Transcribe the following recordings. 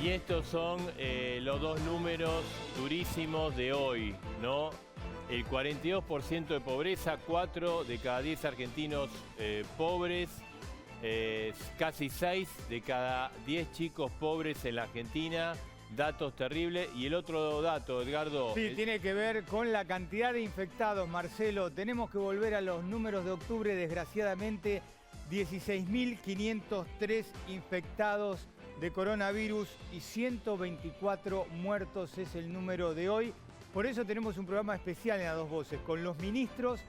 Y estos son los dos números durísimos de hoy, ¿no? El 42% de pobreza, 4 de cada 10 argentinos pobres, casi 6 de cada 10 chicos pobres en la Argentina. Datos terribles. Y el otro dato, Edgardo. Sí, tiene que ver con la cantidad de infectados, Marcelo. Tenemos que volver a los números de octubre, desgraciadamente. 16.503 infectados de coronavirus y 124 muertos es el número de hoy. Por eso tenemos un programa especial en A Dos Voces, con los ministros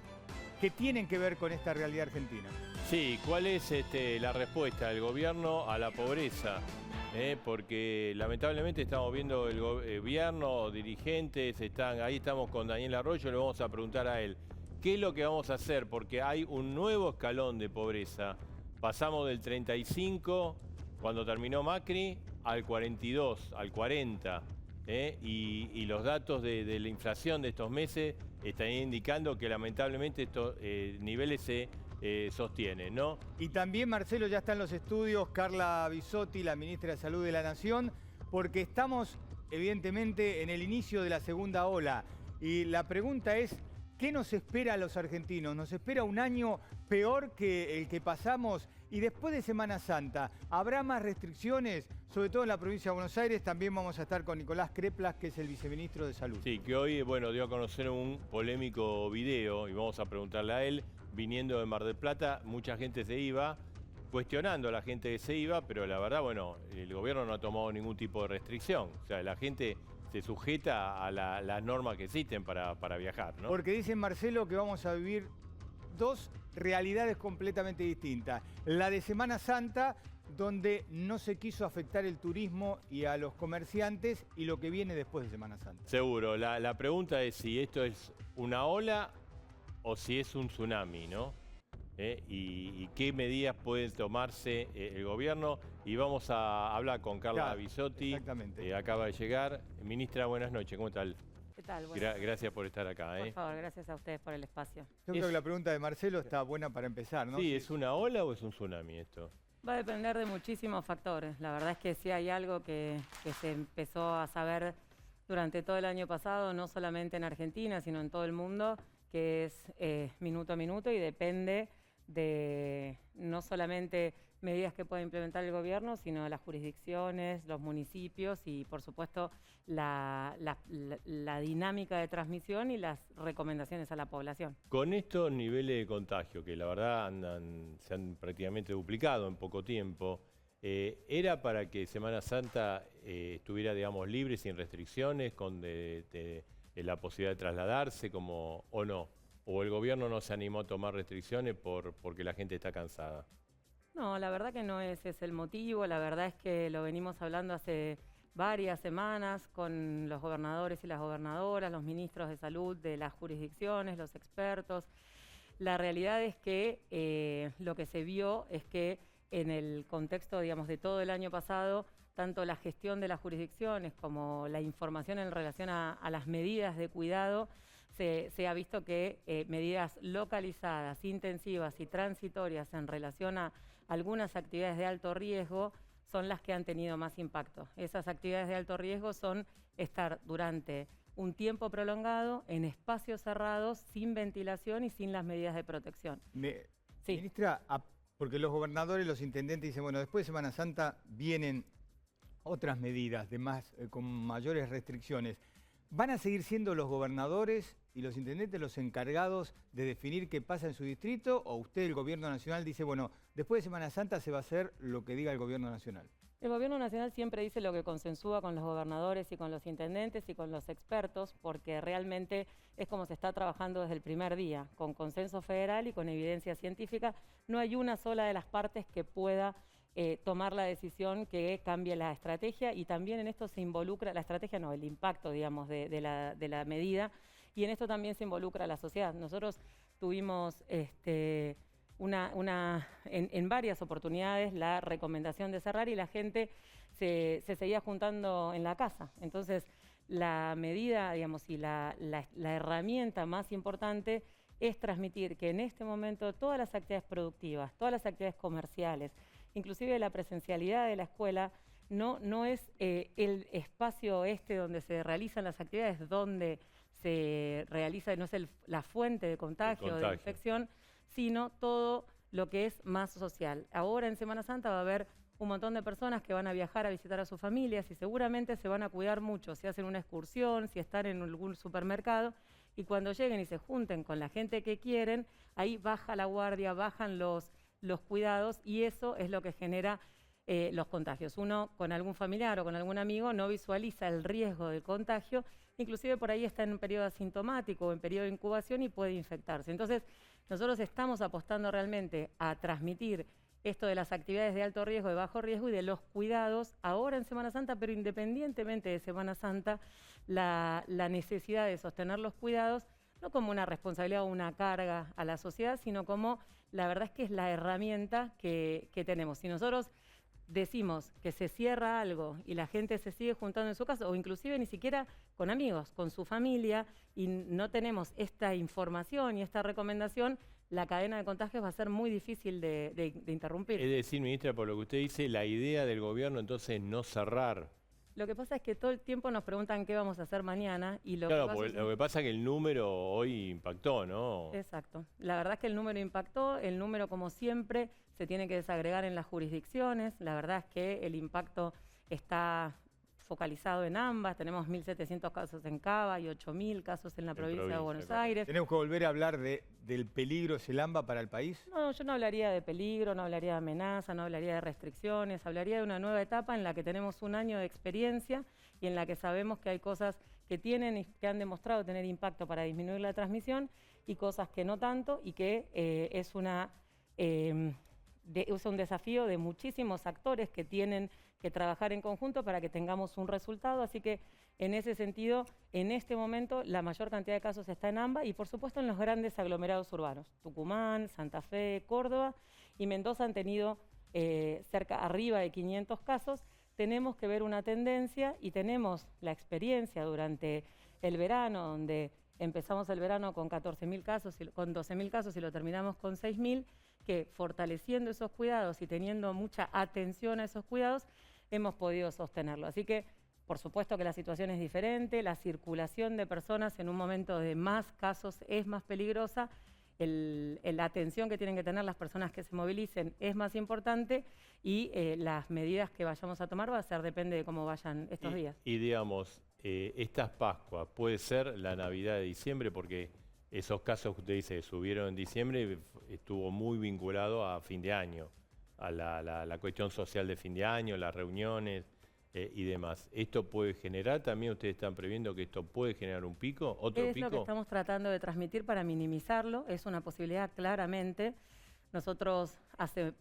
que tienen que ver con esta realidad argentina. Sí, ¿cuál es la respuesta del gobierno a la pobreza? Porque lamentablemente estamos viendo el gobierno, dirigentes, ahí estamos con Daniel Arroyo, le vamos a preguntar a él, ¿qué es lo que vamos a hacer? Porque hay un nuevo escalón de pobreza. Pasamos del 35, cuando terminó Macri, al 42, al 40. Y los datos de la inflación de estos meses están indicando que lamentablemente estos niveles se sostienen, ¿no? Y también, Marcelo, ya está en los estudios Carla Bisotti, la ministra de Salud de la Nación, porque estamos, evidentemente, en el inicio de la segunda ola. Y la pregunta es, ¿qué nos espera a los argentinos? ¿Nos espera un año peor que el que pasamos? Y después de Semana Santa, ¿habrá más restricciones? Sobre todo en la provincia de Buenos Aires. También vamos a estar con Nicolás Creplas, que es el viceministro de Salud. Sí, que hoy, bueno, dio a conocer un polémico video y vamos a preguntarle a él. Viniendo de Mar del Plata, mucha gente se iba, cuestionando a la gente que se iba, pero la verdad, bueno, el gobierno no ha tomado ningún tipo de restricción. O sea, la gente se sujeta a las normas que existen para viajar, ¿no? Porque dicen, Marcelo, que vamos a vivir dos realidades completamente distintas. La de Semana Santa, donde no se quiso afectar el turismo y a los comerciantes, y lo que viene después de Semana Santa. Seguro. La pregunta es si esto es una ola o si es un tsunami, ¿no? Y qué medidas puede tomarse el gobierno. Y vamos a hablar con Carla Bisotti, que acaba de llegar. Ministra, buenas noches, ¿cómo tal? ¿Qué tal? Gracias por estar acá. Por favor, gracias a ustedes por el espacio. Yo creo que la pregunta de Marcelo está buena para empezar, ¿no? Sí, ¿es una ola o es un tsunami esto? Va a depender de muchísimos factores. La verdad es que sí hay algo que se empezó a saber durante todo el año pasado, no solamente en Argentina, sino en todo el mundo, que es minuto a minuto y depende de no solamente medidas que pueda implementar el gobierno, sino las jurisdicciones, los municipios y, por supuesto, la dinámica de transmisión y las recomendaciones a la población. Con estos niveles de contagio, que la verdad se han prácticamente duplicado en poco tiempo, ¿era para que Semana Santa estuviera, digamos, libre, sin restricciones, con la posibilidad de trasladarse, o no? ¿O el gobierno no se animó a tomar restricciones porque la gente está cansada? No, la verdad que no ese es el motivo. La verdad es que lo venimos hablando hace varias semanas con los gobernadores y las gobernadoras, los ministros de salud de las jurisdicciones, los expertos. La realidad es que lo que se vio es que en el contexto, digamos, de todo el año pasado, tanto la gestión de las jurisdicciones como la información en relación a las medidas de cuidado, se ha visto que medidas localizadas, intensivas y transitorias en relación a algunas actividades de alto riesgo son las que han tenido más impacto. Esas actividades de alto riesgo son estar durante un tiempo prolongado en espacios cerrados, sin ventilación y sin las medidas de protección. Sí. Ministra, porque los gobernadores, los intendentes dicen, bueno, después de Semana Santa vienen otras medidas con mayores restricciones. ¿Van a seguir siendo los gobernadores y los intendentes los encargados de definir qué pasa en su distrito? ¿O usted, el gobierno nacional, dice, bueno, después de Semana Santa se va a hacer lo que diga el gobierno nacional? El gobierno nacional siempre dice lo que consensúa con los gobernadores y con los intendentes y con los expertos, porque realmente es como se está trabajando desde el primer día, con consenso federal y con evidencia científica. No hay una sola de las partes que pueda tomar la decisión que cambie la estrategia, y también en esto se involucra, la estrategia no, el impacto, digamos, de la medida, y en esto también se involucra la sociedad. Nosotros tuvimos en varias oportunidades la recomendación de cerrar y la gente se seguía juntando en la casa. Entonces, la medida, digamos, y la herramienta más importante es transmitir que en este momento todas las actividades productivas, todas las actividades comerciales, inclusive la presencialidad de la escuela, no es el espacio donde se realizan las actividades, donde se realiza, no es la fuente de contagio, de infección, sino todo lo que es más social. Ahora en Semana Santa va a haber un montón de personas que van a viajar a visitar a sus familias y seguramente se van a cuidar mucho si hacen una excursión, si están en algún supermercado, y cuando lleguen y se junten con la gente que quieren, ahí baja la guardia, bajan los cuidados, y eso es lo que genera los contagios. Uno con algún familiar o con algún amigo no visualiza el riesgo de contagio, inclusive por ahí está en un periodo asintomático o en periodo de incubación y puede infectarse. Entonces, nosotros estamos apostando realmente a transmitir esto de las actividades de alto riesgo, de bajo riesgo y de los cuidados ahora en Semana Santa, pero independientemente de Semana Santa, la necesidad de sostener los cuidados, no como una responsabilidad o una carga a la sociedad, sino como, la verdad es que es la herramienta que tenemos. Si nosotros decimos que se cierra algo y la gente se sigue juntando en su casa, o inclusive ni siquiera con amigos, con su familia, y no tenemos esta información y esta recomendación, la cadena de contagios va a ser muy difícil de interrumpir. Es decir, ministra, por lo que usted dice, la idea del gobierno entonces es no cerrar. Lo que pasa es que todo el tiempo nos preguntan qué vamos a hacer mañana. Y claro, lo que pasa es que el número hoy impactó, ¿no? Exacto. La verdad es que el número impactó. El número, como siempre, se tiene que desagregar en las jurisdicciones. La verdad es que el impacto está focalizado en ambas. Tenemos 1.700 casos en Cava y 8.000 casos en la provincia de Buenos Aires. ¿Tenemos que volver a hablar del peligro Selamba para el país? No, yo no hablaría de peligro, no hablaría de amenaza, no hablaría de restricciones, hablaría de una nueva etapa en la que tenemos un año de experiencia y en la que sabemos que hay cosas que tienen y que han demostrado tener impacto para disminuir la transmisión y cosas que no tanto, y que es un desafío de muchísimos actores que tienen que trabajar en conjunto para que tengamos un resultado. Así que en ese sentido, en este momento, la mayor cantidad de casos está en AMBA y por supuesto en los grandes aglomerados urbanos. Tucumán, Santa Fe, Córdoba y Mendoza han tenido arriba de 500 casos. Tenemos que ver una tendencia y tenemos la experiencia durante el verano, donde empezamos el verano con 14.000 casos, con 12.000 casos y lo terminamos con 6.000, que fortaleciendo esos cuidados y teniendo mucha atención a esos cuidados, hemos podido sostenerlo. Así que, por supuesto que la situación es diferente, la circulación de personas en un momento de más casos es más peligrosa, la atención que tienen que tener las personas que se movilicen es más importante y las medidas que vayamos a tomar depende de cómo vayan estos días. Y digamos, estas Pascuas, ¿puede ser la Navidad de diciembre? Porque esos casos que usted dice que subieron en diciembre estuvo muy vinculado a fin de año, a la cuestión social de fin de año, las reuniones y demás. ¿Esto puede generar, también ustedes están previendo que esto puede generar un pico, otro pico? Es lo que estamos tratando de transmitir para minimizarlo, es una posibilidad claramente. Nosotros hace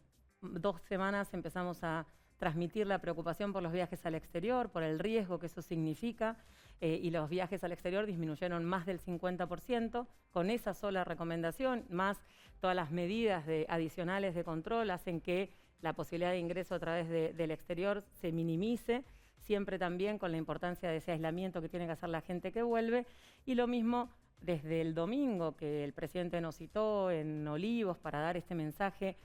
2 semanas empezamos a transmitir la preocupación por los viajes al exterior, por el riesgo que eso significa, y los viajes al exterior disminuyeron más del 50%, con esa sola recomendación, más todas las medidas adicionales de control hacen que la posibilidad de ingreso a través del exterior se minimice, siempre también con la importancia de ese aislamiento que tiene que hacer la gente que vuelve, y lo mismo desde el domingo que el presidente nos citó en Olivos para dar este mensaje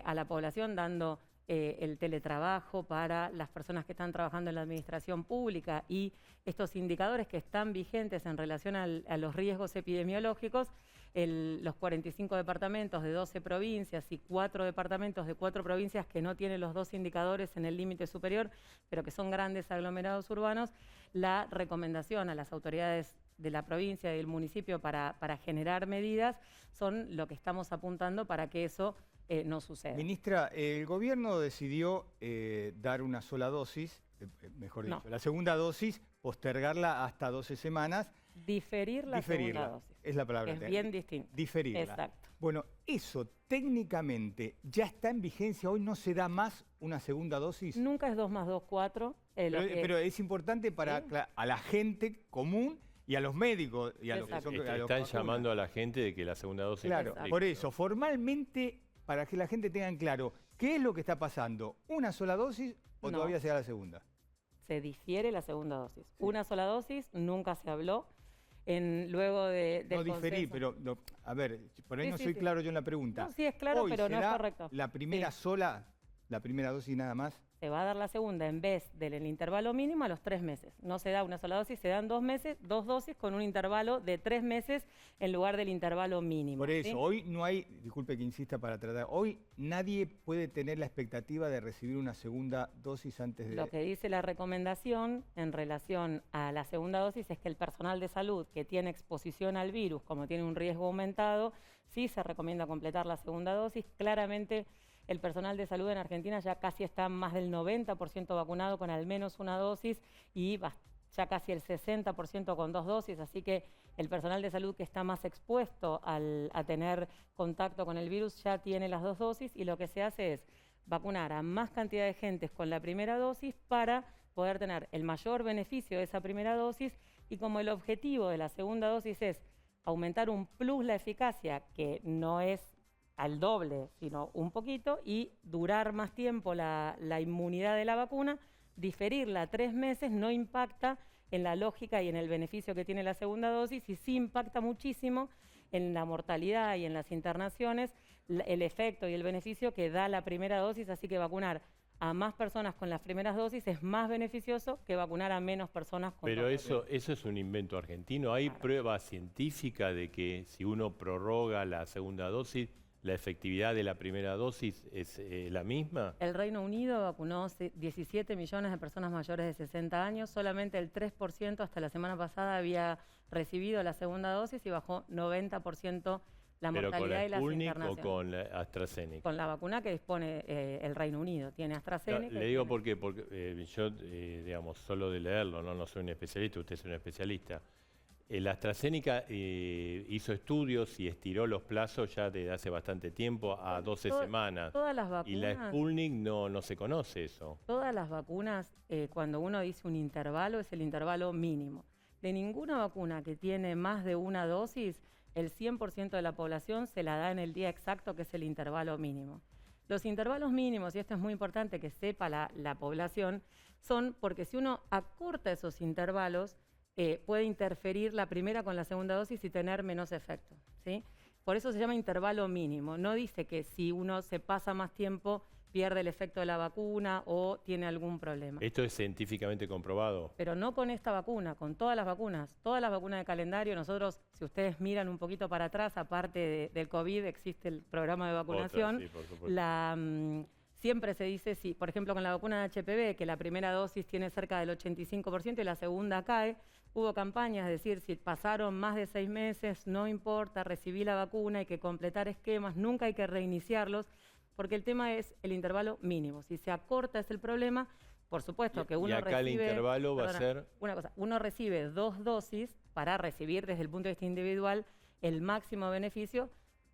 a la población, dando el teletrabajo para las personas que están trabajando en la administración pública y estos indicadores que están vigentes en relación a los riesgos epidemiológicos. Los 45 departamentos de 12 provincias y 4 departamentos de 4 provincias que no tienen los 2 indicadores en el límite superior, pero que son grandes aglomerados urbanos, la recomendación a las autoridades de la provincia y del municipio para generar medidas son lo que estamos apuntando para que eso no suceda. Ministra, el gobierno decidió dar una sola dosis, mejor dicho, la segunda dosis, postergarla hasta 12 semanas. Diferirla. Segunda dosis. Es la palabra. Es bien distinto. Diferirla. Exacto. Bueno, eso técnicamente ya está en vigencia. Hoy no se da más una segunda dosis. Nunca es 2 más 2, 4. Pero es importante para a la gente común y a los médicos. Y a los que son, están llamando a la gente de que la segunda dosis... Claro, Exacto. Por eso, formalmente, para que la gente tenga en claro qué es lo que está pasando, ¿una sola dosis o todavía se da la segunda? Se difiere la segunda dosis. Sí. Una sola dosis, nunca se habló. Luego del no diferí, pero a ver, por ahí no soy claro yo en la pregunta. No, sí es claro, pero no es correcto. ¿La primera sola, la primera dosis nada más? se va a dar la segunda en vez del intervalo mínimo a los 3 meses. No se da una sola dosis, se dan 2 meses, 2 dosis con un intervalo de 3 meses en lugar del intervalo mínimo. Por eso, ¿sí? hoy no hay, disculpe que insista para tratar, hoy nadie puede tener la expectativa de recibir una segunda dosis antes de... Lo que dice la recomendación en relación a la segunda dosis es que el personal de salud que tiene exposición al virus, como tiene un riesgo aumentado, sí se recomienda completar la segunda dosis. Claramente el personal de salud en Argentina ya casi está más del 90% vacunado con al menos una dosis y ya casi el 60% con 2 dosis, así que el personal de salud que está más expuesto a tener contacto con el virus ya tiene las 2 dosis y lo que se hace es vacunar a más cantidad de gente con la primera dosis para poder tener el mayor beneficio de esa primera dosis y como el objetivo de la segunda dosis es aumentar un plus la eficacia que no es al doble, sino un poquito, y durar más tiempo la inmunidad de la vacuna, diferirla 3 meses no impacta en la lógica y en el beneficio que tiene la segunda dosis y sí impacta muchísimo en la mortalidad y en las internaciones, el efecto y el beneficio que da la primera dosis, así que vacunar a más personas con las primeras dosis es más beneficioso que vacunar a menos personas con Pero dos dosis. eso es un invento argentino. ¿Hay prueba científica de que si uno prorroga la segunda dosis, la efectividad de la primera dosis es la misma? El Reino Unido vacunó 17 millones de personas mayores de 60 años, solamente el 3% hasta la semana pasada había recibido la segunda dosis y bajó 90% la mortalidad y las internaciones. ¿Pero con la Sputnik o con la AstraZeneca? Con la vacuna que dispone el Reino Unido, tiene AstraZeneca. Le digo porque yo, digamos, solo de leerlo, no soy un especialista, usted es un especialista. La AstraZeneca hizo estudios y estiró los plazos ya desde hace bastante tiempo a 12 semanas. Todas las vacunas, y la Sputnik no se conoce eso. Todas las vacunas, cuando uno dice un intervalo, es el intervalo mínimo. De ninguna vacuna que tiene más de una dosis, el 100% de la población se la da en el día exacto, que es el intervalo mínimo. Los intervalos mínimos, y esto es muy importante que sepa la población, son porque si uno acorta esos intervalos, puede interferir la primera con la segunda dosis y tener menos efecto, ¿sí? Por eso se llama intervalo mínimo. No dice que si uno se pasa más tiempo pierde el efecto de la vacuna o tiene algún problema. ¿Esto es científicamente comprobado? Pero no con esta vacuna, con todas las vacunas de calendario. Nosotros, si ustedes miran un poquito para atrás, aparte del COVID, existe el programa de vacunación. Sí, por supuesto. Siempre se dice, si, por ejemplo, con la vacuna de HPV, que la primera dosis tiene cerca del 85% y la segunda cae, hubo campañas, es decir, si pasaron más de 6 meses, no importa, recibí la vacuna, hay que completar esquemas, nunca hay que reiniciarlos, porque el tema es el intervalo mínimo. Si se acorta es el problema, por supuesto que uno y acá recibe... el intervalo va a ser... Una cosa, uno recibe 2 dosis para recibir desde el punto de vista individual el máximo beneficio.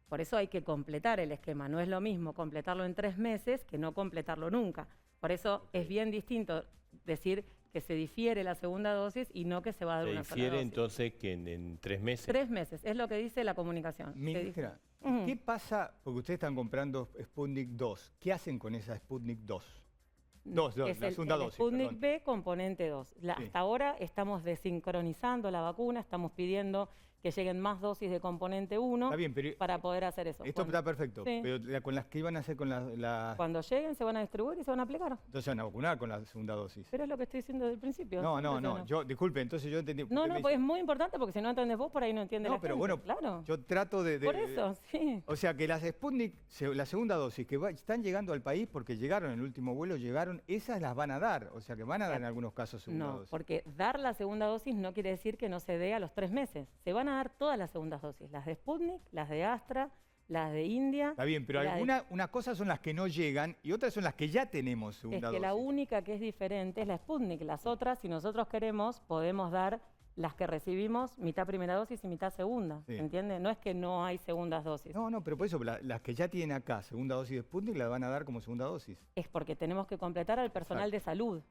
Por eso hay que completar el esquema. No es lo mismo completarlo en 3 meses que no completarlo nunca. Por eso es bien distinto decir que se difiere la segunda dosis y no que se va a dar una sola dosis. ¿Se difiere entonces que en 3 meses? 3 meses, es lo que dice la comunicación. Ministra, ¿qué pasa? Porque ustedes están comprando Sputnik 2. ¿Qué hacen con esa Sputnik 2? La segunda dosis. Sputnik B, componente 2. Sí. Hasta ahora estamos desincronizando la vacuna, estamos pidiendo que lleguen más dosis de componente 1 Está bien, pero para poder hacer eso. esto está perfecto, Sí. pero con las que iban a hacer con la... Cuando lleguen se van a distribuir y se van a aplicar. Entonces se van a vacunar con la segunda dosis. Pero es lo que estoy diciendo desde el principio. No, yo, disculpe, entonces yo entendí. No, pues es muy importante porque si no entendés vos, por ahí no entiende la pero gente. bueno, Claro. yo trato de... Por eso, sí. O sea que las Sputnik, la segunda dosis que están llegando al país porque llegaron, en el último vuelo llegaron, esas las van a dar. O sea que van a dar en algunos casos segunda No, dosis. porque dar la segunda dosis no quiere decir que no se dé a los 3 meses. Se van a dar todas las segundas dosis, las de Sputnik, las de Astra, las de India. Está bien, pero unas cosas son las que no llegan y otras son las que ya tenemos segunda dosis. La única que es diferente es la Sputnik. Las otras, si nosotros queremos, podemos dar las que recibimos mitad primera dosis y mitad segunda. Sí. ¿Entiende? No es que no hay segundas dosis. No, pero por eso las que ya tienen acá segunda dosis de Sputnik las van a dar como segunda dosis. Es porque tenemos que completar al personal de salud.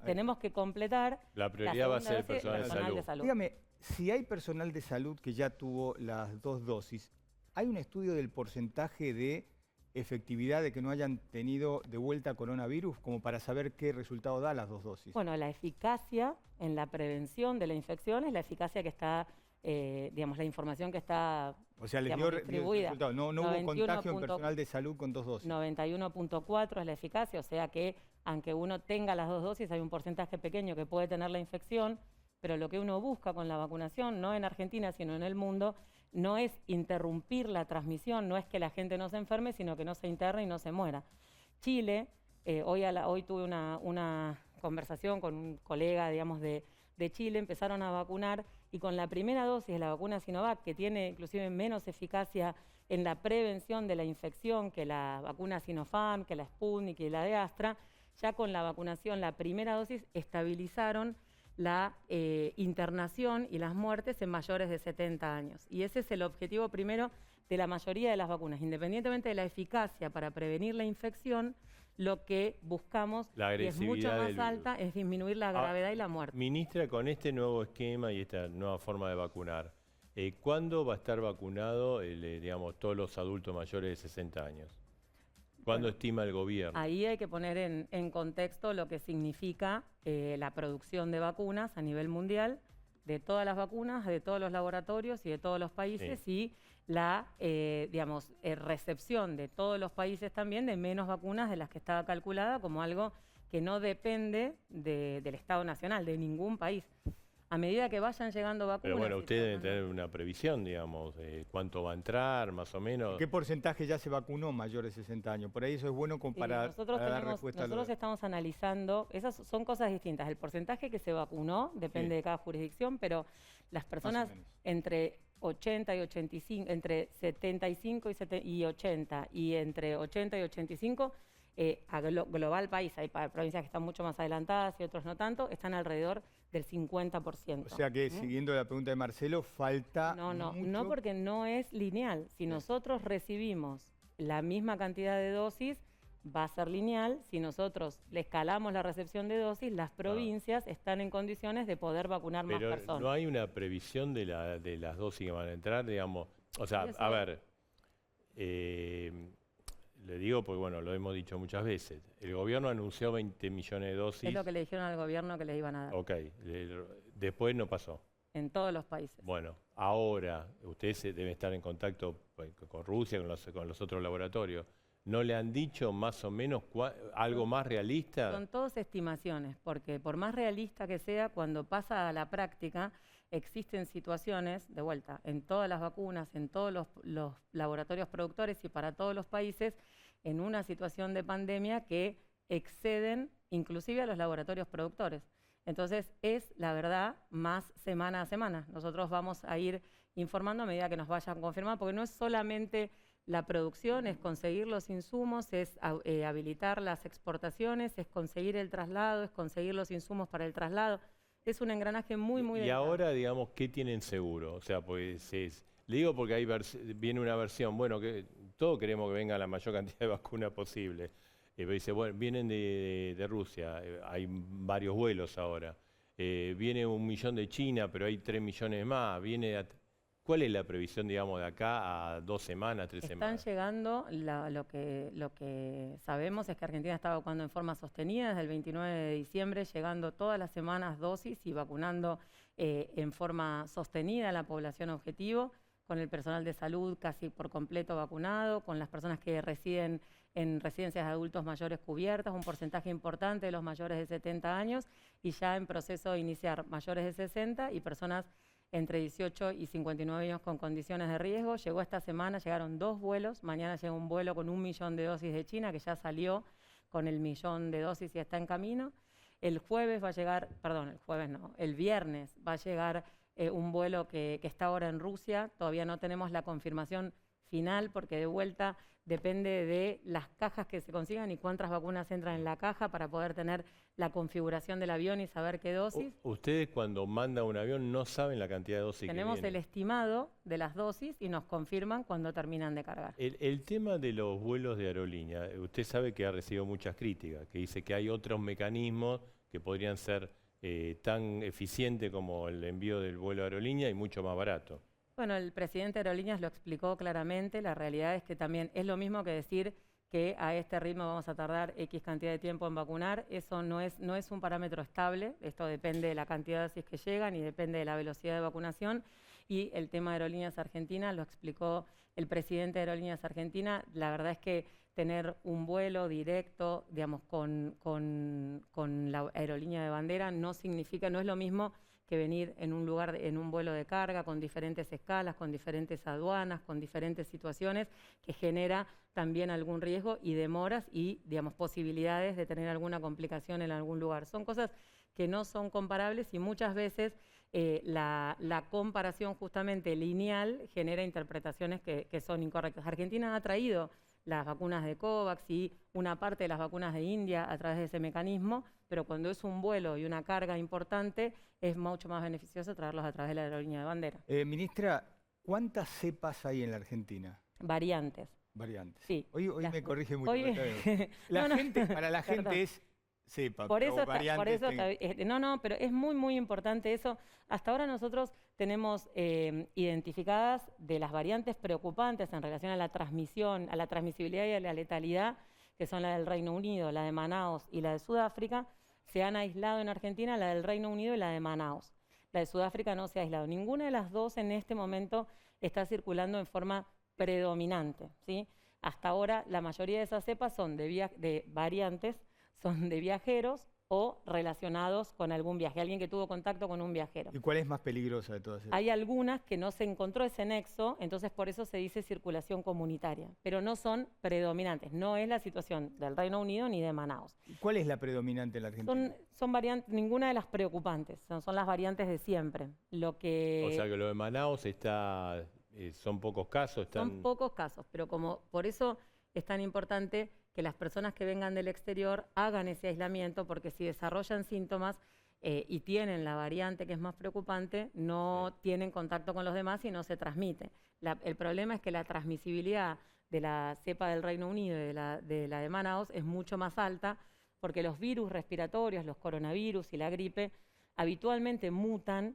Tenemos que completar... La prioridad va a ser el segunda dosis personal de salud. Dígame, si hay personal de salud que ya tuvo las 2 dosis, ¿hay un estudio del porcentaje de efectividad de que no hayan tenido de vuelta coronavirus como para saber qué resultado da las 2 dosis? Bueno, la eficacia en la prevención de la infección es la eficacia que está, digamos, la información que está, o sea, les digamos, dio distribuida. resultado. No hubo contagio en personal de salud con 2 dosis. 91.4 es la eficacia, o sea que aunque uno tenga las 2 dosis, hay un porcentaje pequeño que puede tener la infección, pero lo que uno busca con la vacunación, no en Argentina, sino en el mundo, no es interrumpir la transmisión, no es que la gente no se enferme, sino que no se interne y no se muera. Chile, hoy tuve una conversación con un colega, digamos, de Chile, empezaron a vacunar y con la primera dosis de la vacuna Sinovac, que tiene inclusive menos eficacia en la prevención de la infección que la vacuna Sinopharm, que la Sputnik y la de Astra, ya con la vacunación, la primera dosis, estabilizaron la internación y las muertes en mayores de 70 años. Y ese es el objetivo primero de la mayoría de las vacunas. Independientemente de la eficacia para prevenir la infección, lo que buscamos, y es mucho más alta, es disminuir la gravedad y la muerte. Ministra, con este nuevo esquema y esta nueva forma de vacunar, ¿cuándo va a estar vacunado, digamos, todos los adultos mayores de 60 años? ¿Cuándo estima el gobierno? Ahí hay que poner en contexto lo que significa la producción de vacunas a nivel mundial, de todas las vacunas, de todos los laboratorios y de todos los países, y la recepción de todos los países también de menos vacunas de las que estaba calculada como algo que no depende del Estado Nacional, de ningún país. A medida que vayan llegando vacunas... Pero bueno, ustedes deben tener una previsión, digamos, cuánto va a entrar, más o menos. ¿Qué porcentaje ya se vacunó mayores de 60 años? Por ahí eso es bueno comparar. Nosotros estamos analizando, esas son cosas distintas. El porcentaje que se vacunó depende de cada jurisdicción, pero las personas entre 80 y 85, entre 75 y 80 y entre 80 y 85, a global país, hay provincias que están mucho más adelantadas y otros no tanto, están alrededor del 50%. O sea que, siguiendo la pregunta de Marcelo, falta No, porque no es lineal. Si nosotros recibimos la misma cantidad de dosis, va a ser lineal. Si nosotros le escalamos la recepción de dosis, las provincias están en condiciones de poder vacunar más personas. Pero no hay una previsión de las dosis que van a entrar, digamos. O sea, a ver, le digo porque, bueno, lo hemos dicho muchas veces. El gobierno anunció 20 millones de dosis. Es lo que le dijeron al gobierno que les iban a dar. Ok, después no pasó. En todos los países. Bueno, ahora ustedes deben estar en contacto con Rusia, con los otros laboratorios. ¿No le han dicho más o menos algo más realista? Son todas estimaciones, porque por más realista que sea, cuando pasa a la práctica, existen situaciones, de vuelta, en todas las vacunas, en todos los laboratorios productores y para todos los países, en una situación de pandemia que exceden inclusive a los laboratorios productores. Entonces, es, la verdad, más semana a semana. Nosotros vamos a ir informando a medida que nos vayan confirmando, porque no es solamente la producción, es conseguir los insumos, es habilitar las exportaciones, es conseguir el traslado, es conseguir los insumos para el traslado. Es un engranaje muy delicado. Y ahora, digamos, ¿qué tienen seguro? O sea, pues le digo porque viene una versión, bueno, que todos queremos que venga la mayor cantidad de vacunas posible. Dice, bueno, vienen de Rusia, hay varios vuelos ahora. Viene 1 millón de China, pero hay 3 millones más. ¿Cuál es la previsión, digamos, de acá a 2 semanas, 3 semanas? Están llegando, lo que sabemos es que Argentina está vacunando en forma sostenida desde el 29 de diciembre, llegando todas las semanas dosis y vacunando en forma sostenida a la población objetivo, con el personal de salud casi por completo vacunado, con las personas que residen en residencias de adultos mayores cubiertas, un porcentaje importante de los mayores de 70 años, y ya en proceso de iniciar mayores de 60 y personas entre 18 y 59 años con condiciones de riesgo. Llegó esta semana, llegaron 2 vuelos, mañana llega un vuelo con 1 millón de dosis de China, que ya salió con el 1 millón de dosis y está en camino. El jueves va a llegar, perdón, el jueves no, el viernes va a llegar un vuelo que está ahora en Rusia. Todavía no tenemos la confirmación final porque de vuelta depende de las cajas que se consigan y cuántas vacunas entran en la caja para poder tener la configuración del avión y saber qué dosis. Ustedes cuando mandan un avión no saben la cantidad de dosis Tenemos que viene. el estimado de las dosis y nos confirman cuando terminan de cargar. El tema de los vuelos de aerolínea, usted sabe que ha recibido muchas críticas, que dice que hay otros mecanismos que podrían ser tan eficientes como el envío del vuelo de aerolínea y mucho más barato. Bueno, el presidente de Aerolíneas lo explicó claramente. La realidad es que también es lo mismo que decir que a este ritmo vamos a tardar X cantidad de tiempo en vacunar. Eso no es un parámetro estable. Esto depende de la cantidad de dosis que llegan y depende de la velocidad de vacunación. Y el tema de Aerolíneas Argentina lo explicó el presidente de Aerolíneas Argentina. La verdad es que tener un vuelo directo, digamos, con la aerolínea de bandera no significa, no es lo mismo que venir en un lugar, en un vuelo de carga, con diferentes escalas, con diferentes aduanas, con diferentes situaciones, que genera también algún riesgo y demoras y, digamos, posibilidades de tener alguna complicación en algún lugar. Son cosas que no son comparables y muchas veces la comparación justamente lineal genera interpretaciones que son incorrectas. Argentina ha traído las vacunas de COVAX y una parte de las vacunas de India a través de ese mecanismo, pero cuando es un vuelo y una carga importante, es mucho más beneficioso traerlos a través de la aerolínea de bandera. Ministra, ¿cuántas cepas hay en la Argentina? Variantes. Variantes. Sí. Hoy me corrige mucho. Hoy, Para la gente es cepa, por eso, variantes. Pero es muy, muy importante eso. Hasta ahora nosotros tenemos identificadas de las variantes preocupantes en relación a la transmisión, a la transmisibilidad y a la letalidad, que son la del Reino Unido, la de Manaos y la de Sudáfrica. Se han aislado en Argentina la del Reino Unido y la de Manaos. La de Sudáfrica no se ha aislado. Ninguna de las dos en este momento está circulando en forma predominante, ¿sí? Hasta ahora la mayoría de esas cepas son de variantes, son de viajeros o relacionados con algún viaje, alguien que tuvo contacto con un viajero. ¿Y cuál es más peligrosa de todas esas? Hay algunas que no se encontró ese nexo, entonces por eso se dice circulación comunitaria, pero no son predominantes. No es la situación del Reino Unido ni de Manaos. ¿Cuál es la predominante en la Argentina? Son variantes, ninguna de las preocupantes, son las variantes de siempre. O sea que lo de Manaos está, son pocos casos. Son pocos casos, pero como por eso es tan importante que las personas que vengan del exterior hagan ese aislamiento, porque si desarrollan síntomas y tienen la variante que es más preocupante, no tienen contacto con los demás y no se transmite. El problema es que la transmisibilidad de la cepa del Reino Unido y de la de Manaos es mucho más alta, porque los virus respiratorios, los coronavirus y la gripe, habitualmente mutan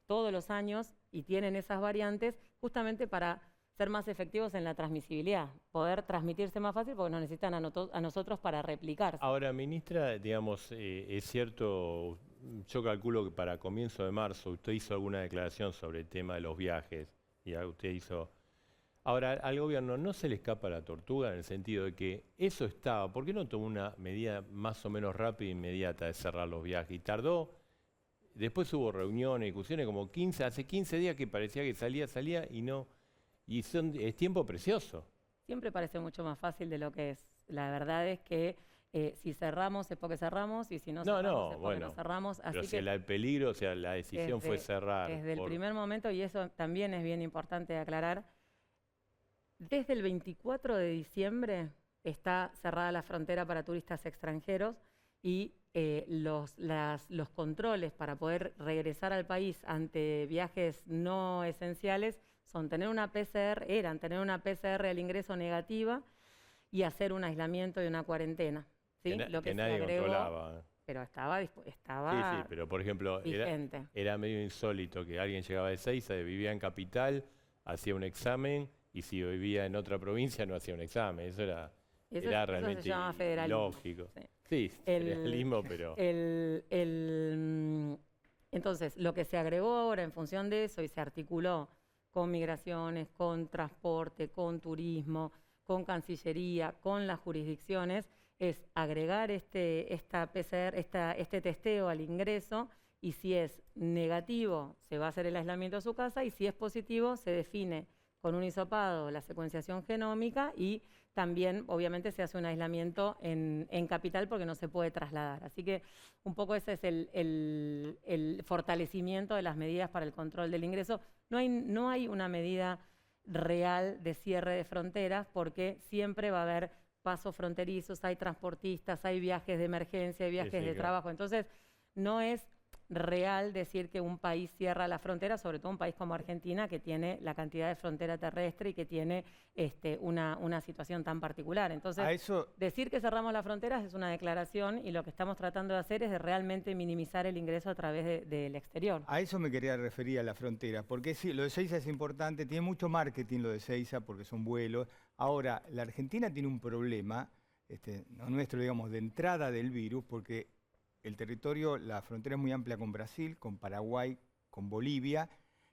todos los años y tienen esas variantes justamente para ser más efectivos en la transmisibilidad, poder transmitirse más fácil porque nos necesitan a nosotros para replicarse. Ahora, ministra, digamos, es cierto, yo calculo que para comienzo de marzo usted hizo alguna declaración sobre el tema de los viajes, y usted hizo... Ahora, al gobierno no se le escapa la tortuga en el sentido de que eso estaba, ¿por qué no tomó una medida más o menos rápida e inmediata de cerrar los viajes? Y tardó, después hubo reuniones, discusiones, como hace 15 días que parecía que salía y no... Y es tiempo precioso. Siempre parece mucho más fácil de lo que es. La verdad es que si cerramos es porque cerramos y si no cerramos es porque no cerramos. Así pero si el peligro, o sea, la decisión fue cerrar. Desde el primer momento, y eso también es bien importante de aclarar, desde el 24 de diciembre está cerrada la frontera para turistas extranjeros y los controles para poder regresar al país ante viajes no esenciales eran tener una PCR al ingreso negativa y hacer un aislamiento y una cuarentena. ¿Sí? Lo que nadie controlaba. Pero estaba sí, pero por ejemplo, era medio insólito que alguien llegaba de Ezeiza, vivía en Capital, hacía un examen y si vivía en otra provincia no hacía un examen. Eso era realmente se llama federalismo. Lógico. Sí, federalismo, pero... Entonces, lo que se agregó ahora en función de eso y se articuló con migraciones, con transporte, con turismo, con Cancillería, con las jurisdicciones, es agregar esta PCR, este testeo al ingreso, y si es negativo se va a hacer el aislamiento de su casa y si es positivo se define con un hisopado la secuenciación genómica y también obviamente se hace un aislamiento en Capital porque no se puede trasladar. Así que un poco ese es el fortalecimiento de las medidas para el control del ingreso. No hay una medida real de cierre de fronteras porque siempre va a haber pasos fronterizos, hay transportistas, hay viajes de emergencia, hay viajes de trabajo. Entonces no es real decir que un país cierra la frontera, sobre todo un país como Argentina, que tiene la cantidad de frontera terrestre y que tiene una situación tan particular. Entonces, decir que cerramos las fronteras es una declaración y lo que estamos tratando de hacer es de realmente minimizar el ingreso a través del exterior. A eso me quería referir, a la frontera, porque sí, lo de Ezeiza es importante, tiene mucho marketing lo de Ezeiza porque son vuelos. Ahora, la Argentina tiene un problema, no nuestro, digamos, de entrada del virus, porque el territorio, la frontera es muy amplia con Brasil, con Paraguay, con Bolivia,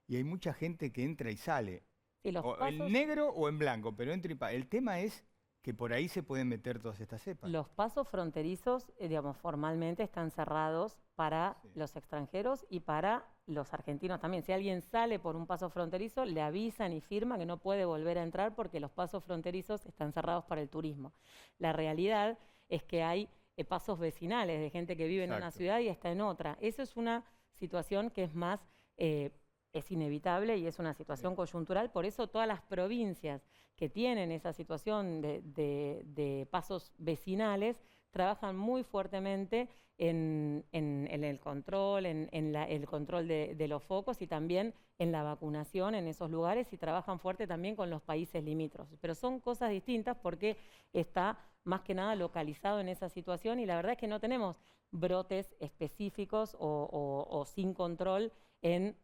y hay mucha gente que entra y sale. ¿Y los pasos? En negro o en blanco, pero entra y el tema es que por ahí se pueden meter todas estas cepas. Los pasos fronterizos, digamos, formalmente están cerrados para los extranjeros y para los argentinos también. Si alguien sale por un paso fronterizo, le avisan y firma que no puede volver a entrar porque los pasos fronterizos están cerrados para el turismo. La realidad es que hay pasos vecinales de gente que vive en una ciudad y está en otra. Eso es una situación que es más, es inevitable y es una situación coyuntural. Por eso todas las provincias que tienen esa situación de pasos vecinales trabajan muy fuertemente en el control, el control de los focos y también en la vacunación en esos lugares, y trabajan fuerte también con los países limítrofes. Pero son cosas distintas porque está más que nada localizado en esa situación, y la verdad es que no tenemos brotes específicos o sin control en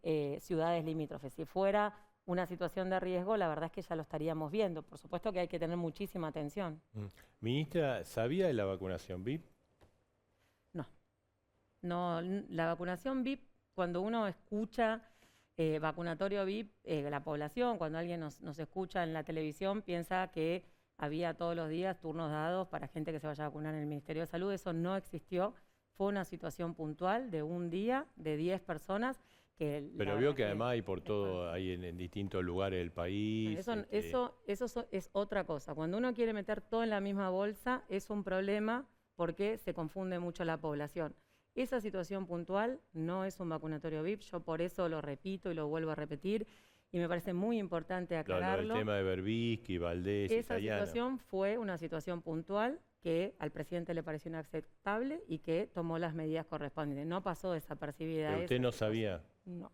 ciudades limítrofes. Si fuera una situación de riesgo, la verdad es que ya lo estaríamos viendo. Por supuesto que hay que tener muchísima atención. Ministra, ¿sabía de la vacunación VIP? No, la vacunación VIP, cuando uno escucha vacunatorio VIP, la población, cuando alguien nos escucha en la televisión, piensa que había todos los días turnos dados para gente que se vaya a vacunar en el Ministerio de Salud. Eso no existió. Fue una situación puntual de un día, de 10 personas. Pero vio que además hay por todo, hay en distintos lugares del país. Eso es otra cosa. Cuando uno quiere meter todo en la misma bolsa, es un problema porque se confunde mucho la población. Esa situación puntual no es un vacunatorio VIP, yo por eso lo repito y lo vuelvo a repetir, y me parece muy importante aclararlo. El tema de Berbisky, Valdés, esa situación fue una situación puntual que al presidente le pareció inaceptable y que tomó las medidas correspondientes. No pasó desapercibida. ¿Pero usted no sabía? No.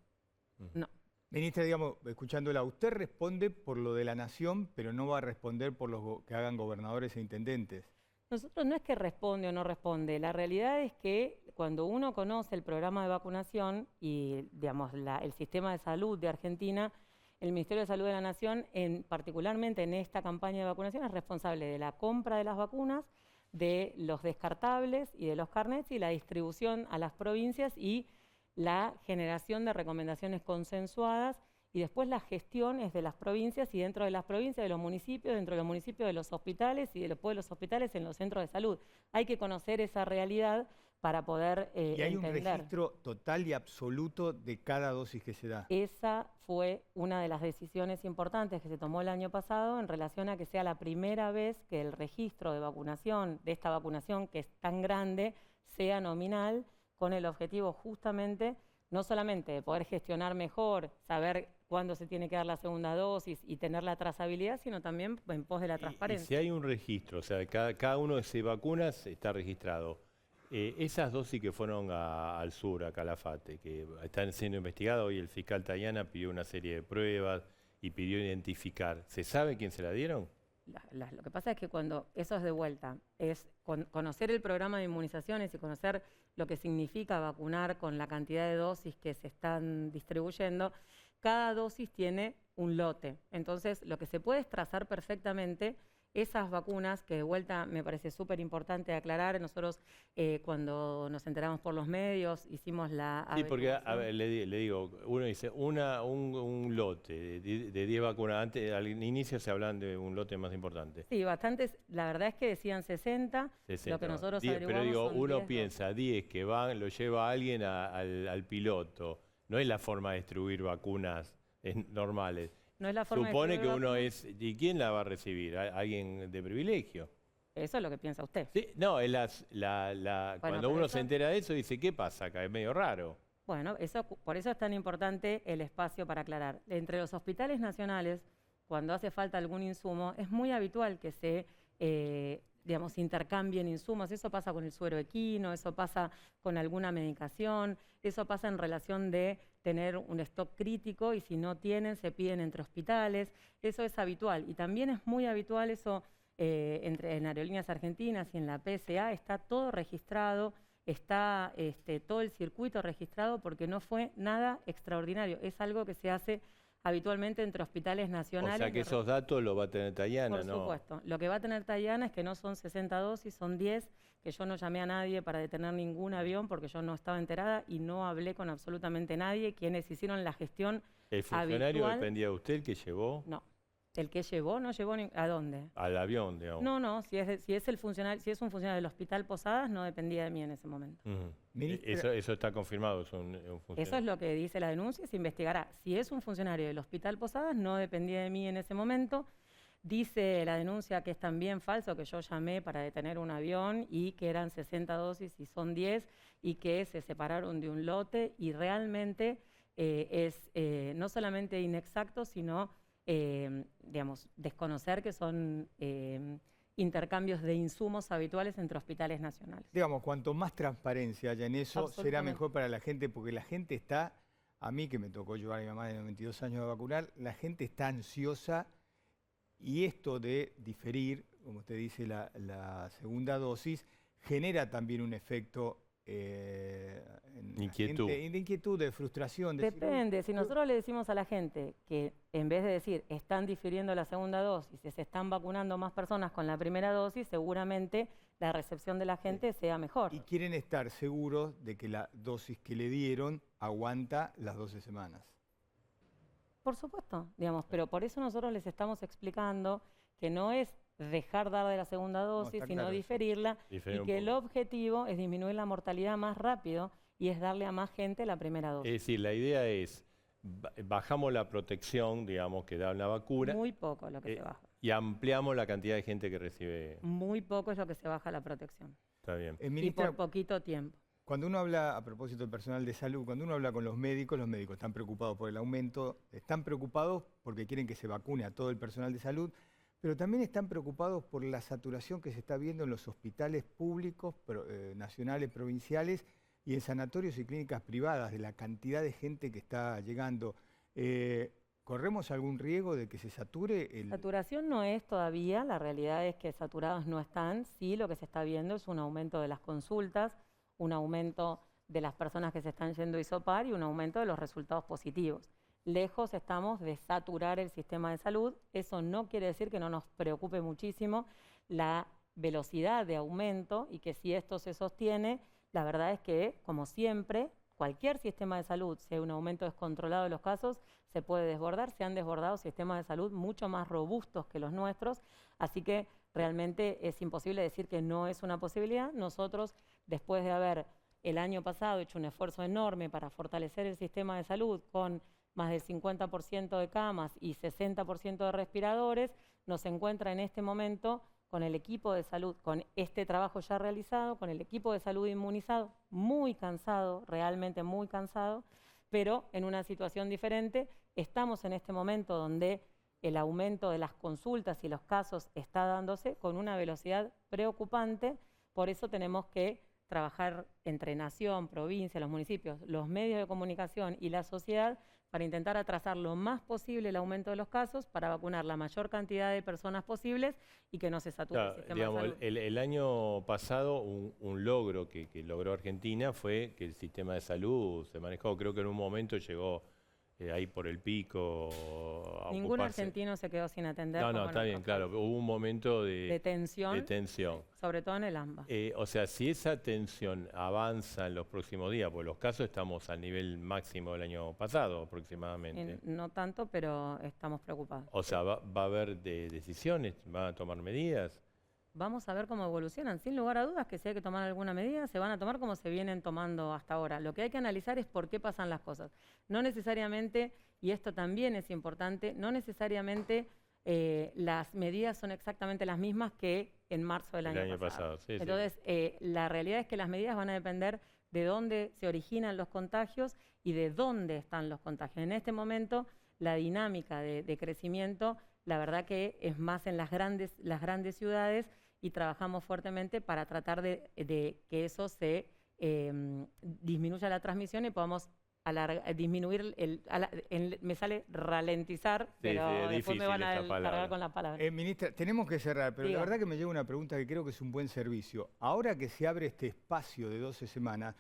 Ministra, digamos, escuchándola, usted responde por lo de la nación, pero no va a responder por lo que hagan gobernadores e intendentes. Nosotros no es que responde o no responde, la realidad es que cuando uno conoce el programa de vacunación y, digamos, el sistema de salud de Argentina, el Ministerio de Salud de la Nación, particularmente en esta campaña de vacunación, es responsable de la compra de las vacunas, de los descartables y de los carnets, y la distribución a las provincias y la generación de recomendaciones consensuadas, y después la gestión es de las provincias, y dentro de las provincias de los municipios, dentro de los municipios de los hospitales, y después de los hospitales en los centros de salud. Hay que conocer esa realidad para poder entender. ¿Y hay un registro total y absoluto de cada dosis que se da? Esa fue una de las decisiones importantes que se tomó el año pasado en relación a que sea la primera vez que el registro de vacunación, de esta vacunación que es tan grande, sea nominal, con el objetivo justamente no solamente de poder gestionar mejor, saber cuándo se tiene que dar la segunda dosis y tener la trazabilidad, sino también en pos de la transparencia. Y si hay un registro, o sea, cada uno de esas vacunas está registrado. Esas dosis que fueron al sur, a Calafate, que están siendo investigadas, hoy el fiscal Tayana pidió una serie de pruebas y pidió identificar. ¿Se sabe quién se la dieron? Lo que pasa es que cuando eso es de vuelta, es conocer el programa de inmunizaciones y conocer lo que significa vacunar con la cantidad de dosis que se están distribuyendo. Cada dosis tiene un lote. Entonces, lo que se puede es trazar perfectamente esas vacunas, que de vuelta me parece súper importante aclarar. Nosotros cuando nos enteramos por los medios hicimos la... Sí, porque a ver, le digo, uno dice un lote de 10 vacunas. Antes, al inicio se hablan de un lote más importante. Sí, bastantes. La verdad es que decían 60, lo que nosotros 10, averiguamos. pero digo, son uno 10 piensa 10 que van, lo lleva alguien al piloto. No es la forma de distribuir vacunas normales. No es la forma Supone de que uno es... ¿Y quién la va a recibir? ¿Alguien de privilegio? Eso es lo que piensa usted. Sí, no, es cuando uno se entera de eso, dice, ¿qué pasa acá? Es medio raro. Bueno, por eso es tan importante el espacio para aclarar. Entre los hospitales nacionales, cuando hace falta algún insumo, es muy habitual que se intercambien insumos. Eso pasa con el suero equino, eso pasa con alguna medicación, eso pasa en relación de tener un stock crítico, y si no tienen, se piden entre hospitales. Eso es habitual. Y también es muy habitual eso en Aerolíneas Argentinas y en la PSA. Está todo registrado, está todo el circuito registrado, porque no fue nada extraordinario. Es algo que se hace habitualmente entre hospitales nacionales. O sea que esos datos los va a tener Tayana, ¿no? Por supuesto. Lo que va a tener Tayana es que no son 60 dosis, son 10, que yo no llamé a nadie para detener ningún avión porque yo no estaba enterada y no hablé con absolutamente nadie. Quienes hicieron la gestión ¿El funcionario habitual, dependía de usted, el que llevó? No. ¿El que llevó? ¿No llevó ¿a dónde? Al avión, digamos. No, si es un funcionario del Hospital Posadas, no dependía de mí en ese momento. Eso está confirmado, es un funcionario. Eso es lo que dice la denuncia, se investigará. Si es un funcionario del Hospital Posadas, no dependía de mí en ese momento. Dice la denuncia que es también falso, que yo llamé para detener un avión y que eran 60 dosis y son 10 y que se separaron de un lote, y realmente es no solamente inexacto, sino digamos, desconocer que son intercambios de insumos habituales entre hospitales nacionales. Digamos, cuanto más transparencia haya en eso, será mejor para la gente, porque la gente está, a mí que me tocó llevar a mi mamá de 92 años a vacunar, la gente está ansiosa, y esto de diferir, como usted dice, la segunda dosis, genera también un efecto inquietud. De inquietud, de frustración. Depende, si nosotros le decimos a la gente que en vez de decir están difiriendo la segunda dosis y se están vacunando más personas con la primera dosis, seguramente la recepción de la gente sea mejor. Y quieren estar seguros de que la dosis que le dieron aguanta las 12 semanas. Por supuesto, digamos, pero por eso nosotros les estamos explicando que no es dejar dar de la segunda dosis, sino diferirla, y que el objetivo es disminuir la mortalidad más rápido y es darle a más gente la primera dosis. Es decir, la idea es, bajamos la protección, digamos, que da una vacuna. Muy poco lo que se baja. Y ampliamos la cantidad de gente que recibe. Muy poco es lo que se baja la protección. Está bien. Ministra, y por poquito tiempo. Cuando uno habla, a propósito del personal de salud, cuando uno habla con los médicos están preocupados por el aumento, están preocupados porque quieren que se vacune a todo el personal de salud, pero también están preocupados por la saturación que se está viendo en los hospitales públicos, nacionales, provinciales y en sanatorios y clínicas privadas, de la cantidad de gente que está llegando. ¿Corremos algún riesgo de que se sature? Saturación no es todavía, la realidad es que saturados no están. Sí, lo que se está viendo es un aumento de las consultas, un aumento de las personas que se están yendo a hisopar y un aumento de los resultados positivos. Lejos estamos de saturar el sistema de salud. Eso no quiere decir que no nos preocupe muchísimo la velocidad de aumento, y que si esto se sostiene, la verdad es que, como siempre, cualquier sistema de salud, si hay un aumento descontrolado de los casos, se puede desbordar. Se han desbordado sistemas de salud mucho más robustos que los nuestros, así que realmente es imposible decir que no es una posibilidad. Nosotros, después de haber el año pasado hecho un esfuerzo enorme para fortalecer el sistema de salud con más del 50% de camas y 60% de respiradores, nos encuentra en este momento con el equipo de salud, con este trabajo ya realizado, con el equipo de salud inmunizado, muy cansado, realmente muy cansado, pero en una situación diferente. Estamos en este momento donde el aumento de las consultas y los casos está dándose con una velocidad preocupante. Por eso tenemos que trabajar entre nación, provincia, los municipios, los medios de comunicación y la sociedad para intentar atrasar lo más posible el aumento de los casos, para vacunar la mayor cantidad de personas posibles y que no se sature el sistema de salud. El año pasado un logro que logró Argentina fue que el sistema de salud se manejó, creo que en un momento llegó ahí por el pico. Ningún argentino se quedó sin atender. No, está bien, claro. Hubo un momento de tensión. Sobre todo en el AMBA. O sea, si esa tensión avanza en los próximos días, porque los casos estamos al nivel máximo del año pasado aproximadamente. No tanto, pero estamos preocupados. O sea, ¿va a haber decisiones? ¿Van a tomar medidas? Vamos a ver cómo evolucionan. Sin lugar a dudas que si hay que tomar alguna medida, se van a tomar como se vienen tomando hasta ahora. Lo que hay que analizar es por qué pasan las cosas. No necesariamente, y esto también es importante, no necesariamente las medidas son exactamente las mismas que en marzo del año pasado. Sí, entonces, la realidad es que las medidas van a depender de dónde se originan los contagios y de dónde están los contagios. En este momento, la dinámica de crecimiento, la verdad que es más en las grandes ciudades, y trabajamos fuertemente para tratar de que eso se disminuya la transmisión y podamos disminuir, me sale ralentizar, pero después me van a cargar con la palabra. Ministra, tenemos que cerrar, pero la verdad que me llega una pregunta que creo que es un buen servicio. Ahora que se abre este espacio de 12 semanas,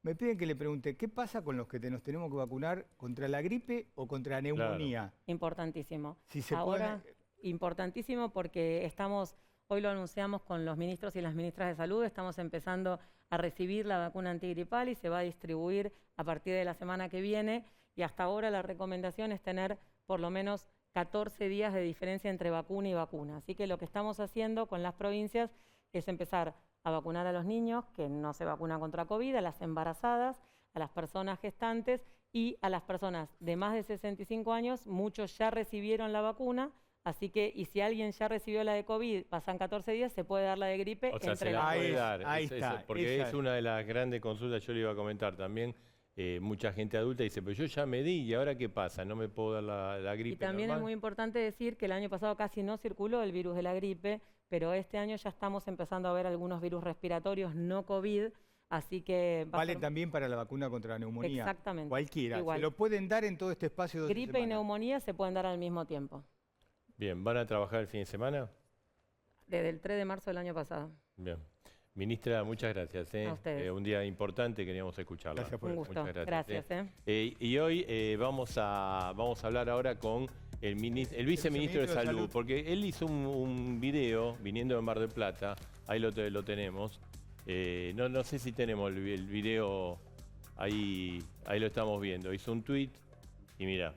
me piden que le pregunte, ¿qué pasa con los que nos tenemos que vacunar contra la gripe o contra la neumonía? Claro. Importantísimo. Si se Ahora, importantísimo, porque hoy lo anunciamos con los ministros y las ministras de salud, estamos empezando a recibir la vacuna antigripal y se va a distribuir a partir de la semana que viene, y hasta ahora la recomendación es tener por lo menos 14 días de diferencia entre vacuna y vacuna. Así que lo que estamos haciendo con las provincias es empezar a vacunar a los niños que no se vacunan contra COVID, a las embarazadas, a las personas gestantes y a las personas de más de 65 años. Muchos ya recibieron la vacuna, así que, y si alguien ya recibió la de COVID, pasan 14 días, se puede dar la de gripe. O sea, se entre la las puede dos. dar. Ahí está, Porque esa es una de las grandes consultas, yo le iba a comentar también. Mucha gente adulta dice, pero yo ya me di, ¿y ahora qué pasa? ¿No me puedo dar la gripe Y también normal? es muy importante decir que el año pasado casi no circuló el virus de la gripe, pero este año ya estamos empezando a ver algunos virus respiratorios no COVID, así que... Vale también para la vacuna contra la neumonía. Exactamente. Cualquiera. Igual. Se lo pueden dar en todo este espacio de 2 Gripe y neumonía se pueden dar al mismo tiempo, Bien, ¿van a trabajar el fin de semana? desde el 3 de marzo del año pasado. Bien. Ministra, muchas gracias. A ustedes. Un día importante, queríamos escucharla. Gracias por Un eso. gusto. Muchas gracias. Gracias. Y hoy vamos a hablar ahora con el viceministro de Salud, porque él hizo un video viniendo de Mar del Plata, ahí lo tenemos. No sé si tenemos el video, ahí lo estamos viendo. Hizo un tuit y mira.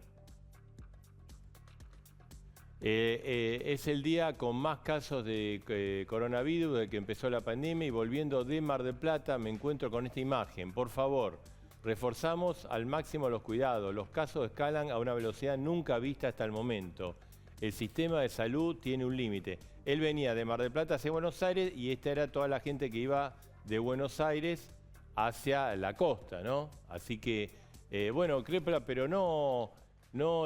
Es el día con más casos de coronavirus desde que empezó la pandemia y volviendo de Mar del Plata me encuentro con esta imagen. Por favor, reforzamos al máximo los cuidados. Los casos escalan a una velocidad nunca vista hasta el momento. El sistema de salud tiene un límite. Él venía de Mar del Plata hacia Buenos Aires y esta era toda la gente que iba de Buenos Aires hacia la costa, ¿no? Así que, bueno, Crepla, pero no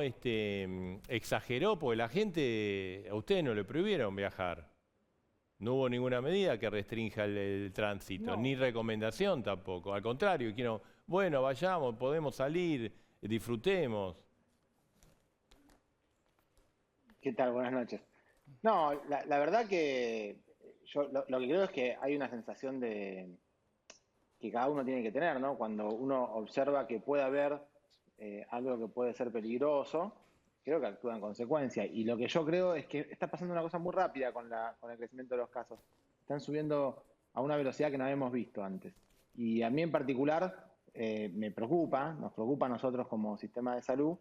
exageró, porque la gente, a ustedes no le prohibieron viajar. No hubo ninguna medida que restrinja el tránsito, ni recomendación tampoco. Al contrario, bueno, vayamos, podemos salir, disfrutemos. ¿Qué tal? Buenas noches. No, la verdad que yo lo que creo es que hay una sensación de que cada uno tiene que tener, ¿no? Cuando uno observa que puede haber algo que puede ser peligroso, creo que actúa en consecuencia. Y lo que yo creo es que está pasando una cosa muy rápida con el crecimiento de los casos. Están subiendo a una velocidad que no habíamos visto antes. Y a mí en particular me preocupa, nos preocupa a nosotros como sistema de salud.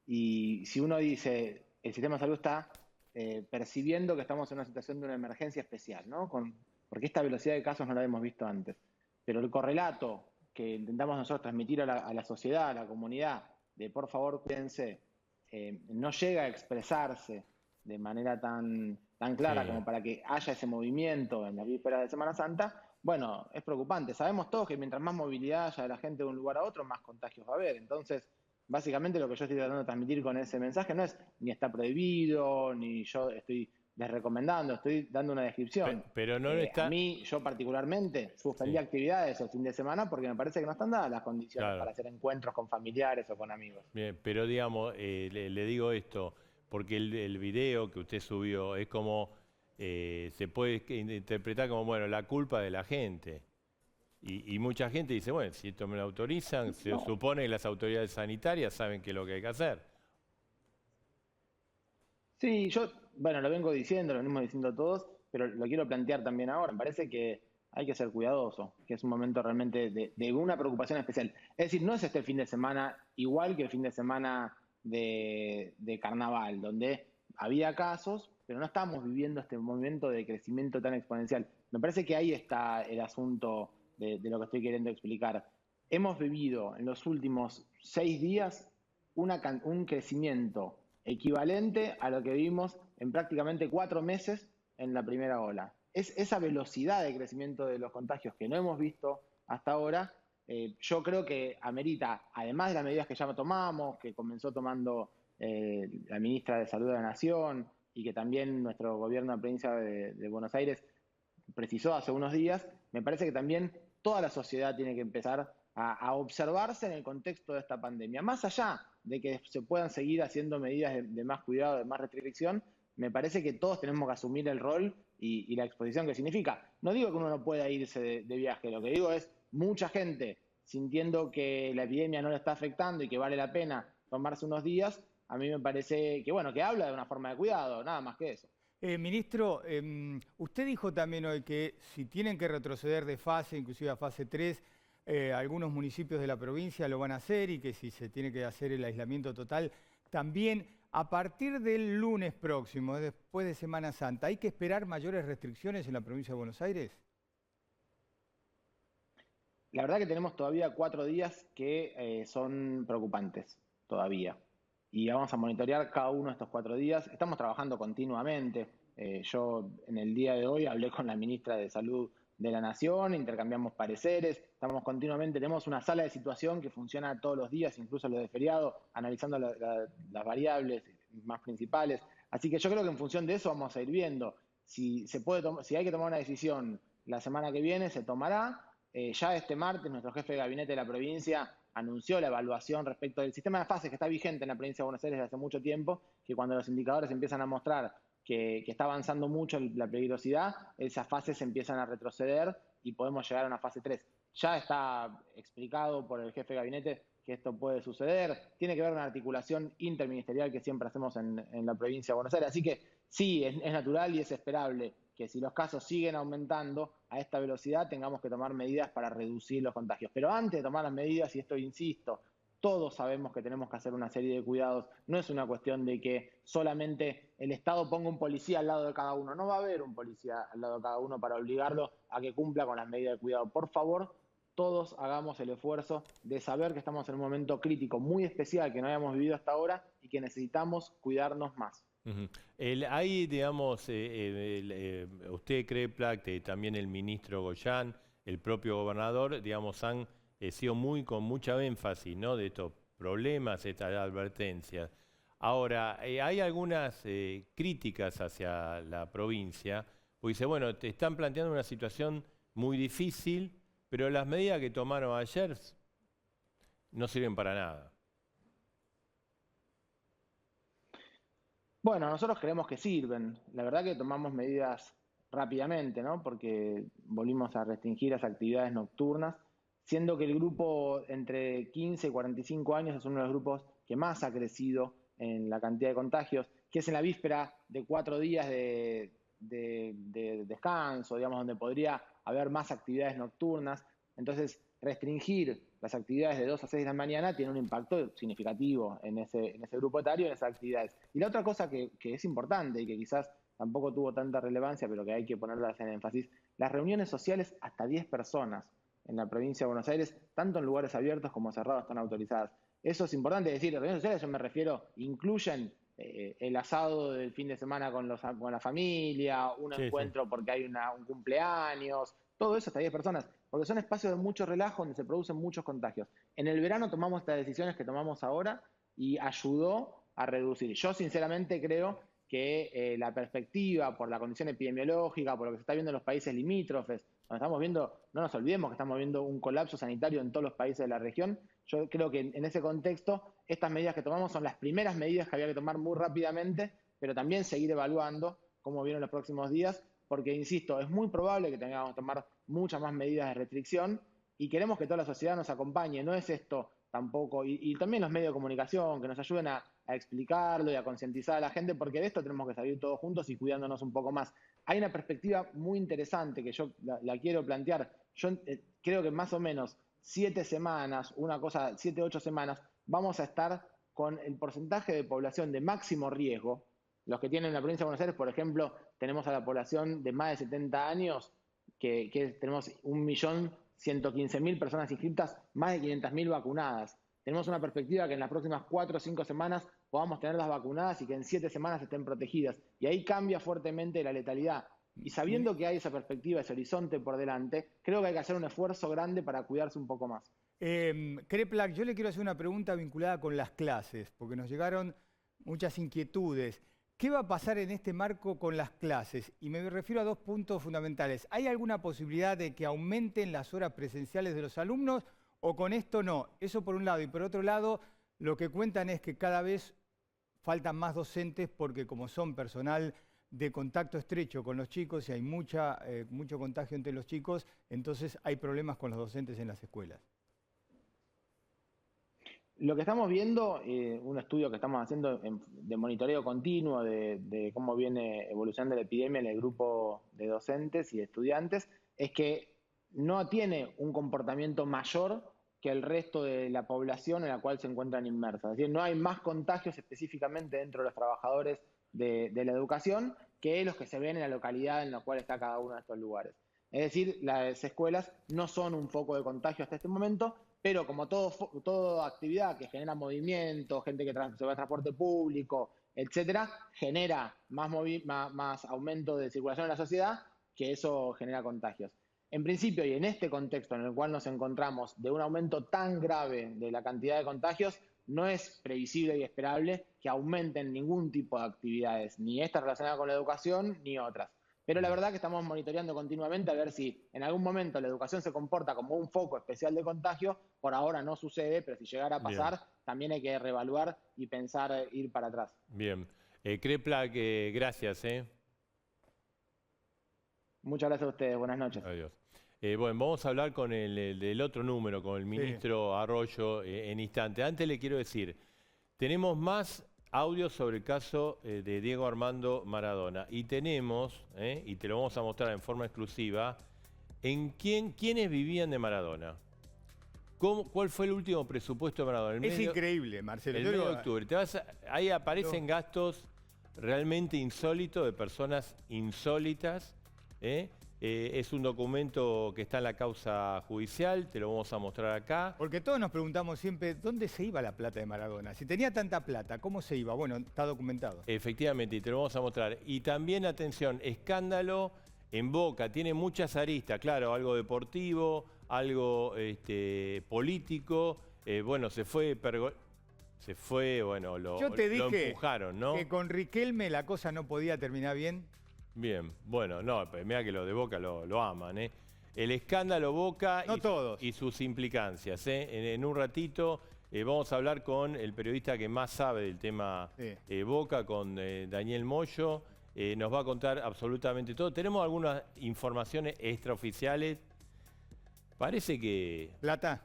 Y si uno dice, el sistema de salud está percibiendo que estamos en una situación de una emergencia especial, ¿no? Porque esta velocidad de casos no la habíamos visto antes. Pero el correlato que intentamos nosotros transmitir a la sociedad, a la comunidad, de por favor cuídense, no llega a expresarse de manera tan clara como para que haya ese movimiento en la víspera de Semana Santa, bueno, es preocupante. Sabemos todos que mientras más movilidad haya de la gente de un lugar a otro, más contagios va a haber. Entonces, básicamente lo que yo estoy tratando de transmitir con ese mensaje no es ni está prohibido, ni yo estoy desrecomendando, estoy dando una descripción. Pero no está... A mí, yo particularmente, suspendí actividades el fin de semana porque me parece que no están dadas las condiciones para hacer encuentros con familiares o con amigos. Bien, pero digamos, le digo esto, porque el video que usted subió es como, se puede interpretar como, bueno, la culpa de la gente. Y mucha gente dice, bueno, si esto me lo autorizan, se supone que las autoridades sanitarias saben qué es lo que hay que hacer. Sí, yo, bueno, lo vengo diciendo, lo venimos diciendo todos, pero lo quiero plantear también ahora. Me parece que hay que ser cuidadoso, que es un momento realmente de una preocupación especial. Es decir, no es este fin de semana igual que el fin de semana de carnaval, donde había casos, pero no estamos viviendo este momento de crecimiento tan exponencial. Me parece que ahí está el asunto de lo que estoy queriendo explicar. Hemos vivido en los últimos 6 días un crecimiento equivalente a lo que vimos en prácticamente 4 meses en la primera ola. Es esa velocidad de crecimiento de los contagios que no hemos visto hasta ahora, yo creo que amerita, además de las medidas que ya tomamos, que comenzó tomando la ministra de Salud de la Nación y que también nuestro gobierno de la provincia de Buenos Aires precisó hace unos días, me parece que también toda la sociedad tiene que empezar a observarse en el contexto de esta pandemia. Más allá de que se puedan seguir haciendo medidas de más cuidado, de más restricción, me parece que todos tenemos que asumir el rol y la exposición que significa. No digo que uno no pueda irse de viaje, lo que digo es mucha gente sintiendo que la epidemia no le está afectando y que vale la pena tomarse unos días, a mí me parece que, bueno, que habla de una forma de cuidado, nada más que eso. Ministro, usted dijo también hoy que si tienen que retroceder de fase, inclusive a fase 3, algunos municipios de la provincia lo van a hacer y que si se tiene que hacer el aislamiento total, también a partir del lunes próximo, después de Semana Santa, ¿hay que esperar mayores restricciones en la provincia de Buenos Aires? La verdad que tenemos todavía 4 días que son preocupantes todavía. Y vamos a monitorear cada uno de estos 4 días. Estamos trabajando continuamente. Yo en el día de hoy hablé con la ministra de Salud de la Nación, intercambiamos pareceres, estamos continuamente, tenemos una sala de situación que funciona todos los días, incluso los de feriado, analizando las variables más principales. Así que yo creo que en función de eso vamos a ir viendo. Si hay que tomar una decisión la semana que viene, se tomará. Ya este martes nuestro jefe de gabinete de la provincia anunció la evaluación respecto del sistema de fases que está vigente en la provincia de Buenos Aires desde hace mucho tiempo, que cuando los indicadores empiezan a mostrar que está avanzando mucho la peligrosidad, esas fases empiezan a retroceder y podemos llegar a una fase 3. Ya está explicado por el jefe de gabinete que esto puede suceder. Tiene que ver con una articulación interministerial que siempre hacemos en la provincia de Buenos Aires. Así que sí, es natural y es esperable que si los casos siguen aumentando a esta velocidad tengamos que tomar medidas para reducir los contagios. Pero antes de tomar las medidas, y esto insisto, todos sabemos que tenemos que hacer una serie de cuidados. No es una cuestión de que solamente el Estado ponga un policía al lado de cada uno. No va a haber un policía al lado de cada uno para obligarlo a que cumpla con las medidas de cuidado. Por favor, todos hagamos el esfuerzo de saber que estamos en un momento crítico muy especial que no habíamos vivido hasta ahora y que necesitamos cuidarnos más. Hay, digamos, usted cree, Plac, también el ministro Goyán, el propio gobernador, digamos, han sido con mucha énfasis, ¿no?, de estos problemas, estas advertencias. Ahora, hay algunas críticas hacia la provincia, porque dice, bueno, te están planteando una situación muy difícil, pero las medidas que tomaron ayer no sirven para nada. Bueno, nosotros creemos que sirven. La verdad que tomamos medidas rápidamente, ¿no? Porque volvimos a restringir las actividades nocturnas, siendo que el grupo entre 15 y 45 años es uno de los grupos que más ha crecido en la cantidad de contagios, que es en la víspera de 4 días de descanso, digamos, donde podría haber más actividades nocturnas. Entonces, restringir las actividades de 2 a 6 de la mañana tiene un impacto significativo en ese grupo etario, en esas actividades. Y la otra cosa que es importante y que quizás tampoco tuvo tanta relevancia, pero que hay que ponerlas en énfasis, las reuniones sociales hasta 10 personas en la provincia de Buenos Aires, tanto en lugares abiertos como cerrados, están autorizadas. Eso es importante decir, reuniones sociales, yo me refiero, incluyen el asado del fin de semana con la familia, un encuentro porque hay un cumpleaños, todo eso hasta 10 personas, porque son espacios de mucho relajo donde se producen muchos contagios. En el verano tomamos estas decisiones que tomamos ahora y ayudó a reducir. Yo sinceramente creo que la perspectiva por la condición epidemiológica, por lo que se está viendo en los países limítrofes, donde estamos viendo, no nos olvidemos que estamos viendo un colapso sanitario en todos los países de la región, yo creo que en ese contexto estas medidas que tomamos son las primeras medidas que había que tomar muy rápidamente, pero también seguir evaluando cómo vienen los próximos días, porque, insisto, es muy probable que tengamos que tomar muchas más medidas de restricción y queremos que toda la sociedad nos acompañe. No es esto tampoco, y también los medios de comunicación, que nos ayuden a explicarlo y a concientizar a la gente, porque de esto tenemos que salir todos juntos y cuidándonos un poco más. Hay una perspectiva muy interesante que yo la quiero plantear. Yo creo que más o menos 7 semanas, 7, 8 semanas, vamos a estar con el porcentaje de población de máximo riesgo. Los que tienen en la provincia de Buenos Aires, por ejemplo, tenemos a la población de más de 70 años, que tenemos 1.115.000 personas inscritas, más de 500.000 vacunadas. Tenemos una perspectiva que en las próximas 4 o 5 semanas podamos tenerlas vacunadas y que en 7 semanas estén protegidas. Y ahí cambia fuertemente la letalidad. Y sabiendo que hay esa perspectiva, ese horizonte por delante, creo que hay que hacer un esfuerzo grande para cuidarse un poco más. Kreplak, yo le quiero hacer una pregunta vinculada con las clases, porque nos llegaron muchas inquietudes. ¿Qué va a pasar en este marco con las clases? Y me refiero a 2 puntos fundamentales. ¿Hay alguna posibilidad de que aumenten las horas presenciales de los alumnos o con esto no? Eso por un lado. Y por otro lado, lo que cuentan es que cada vez faltan más docentes porque como son personal de contacto estrecho con los chicos y hay mucho contagio entre los chicos, entonces hay problemas con los docentes en las escuelas. Lo que estamos viendo, un estudio que estamos haciendo de monitoreo continuo de cómo viene evolucionando la epidemia en el grupo de docentes y de estudiantes, es que no tiene un comportamiento mayor que el resto de la población en la cual se encuentran inmersas. Es decir, no hay más contagios específicamente dentro de los trabajadores de la educación que los que se ven en la localidad en la cual está cada uno de estos lugares. Es decir, las escuelas no son un foco de contagio hasta este momento, pero como toda actividad que genera movimiento, gente que se va en transporte público, etcétera, genera más aumento de circulación en la sociedad, que eso genera contagios. En principio, y en este contexto en el cual nos encontramos de un aumento tan grave de la cantidad de contagios, no es previsible y esperable que aumenten ningún tipo de actividades, ni esta relacionada con la educación, ni otras. Pero la verdad que estamos monitoreando continuamente a ver si en algún momento la educación se comporta como un foco especial de contagio. Por ahora no sucede, pero si llegara a pasar, también hay que reevaluar y pensar ir para atrás. Bien. Crepla, gracias. Muchas gracias a ustedes. Buenas noches. Adiós. Bueno, vamos a hablar con el otro número, con el ministro Arroyo en instante. Antes le quiero decir, tenemos más audio sobre el caso de Diego Armando Maradona y tenemos, y te lo vamos a mostrar en forma exclusiva, quiénes vivían de Maradona. ¿Cuál fue el último presupuesto de Maradona? Increíble, Marcelo. El medio de octubre. Ahí aparecen gastos realmente insólitos de personas insólitas. Es un documento que está en la causa judicial, te lo vamos a mostrar acá. Porque todos nos preguntamos siempre, ¿dónde se iba la plata de Maradona? Si tenía tanta plata, ¿cómo se iba? Bueno, está documentado. Efectivamente, y te lo vamos a mostrar. Y también, atención, escándalo en Boca, tiene muchas aristas, claro, algo deportivo, algo político. Bueno, bueno, Yo te lo dije empujaron, ¿no? que con Riquelme la cosa no podía terminar bien. Bien, bueno, no, pues mira que los de Boca lo aman, ¿eh? El escándalo Boca y sus implicancias, ¿eh? En un ratito vamos a hablar con el periodista que más sabe del tema Boca, con Daniel Moyo. Nos va a contar absolutamente todo. Tenemos algunas informaciones extraoficiales. Parece que... Plata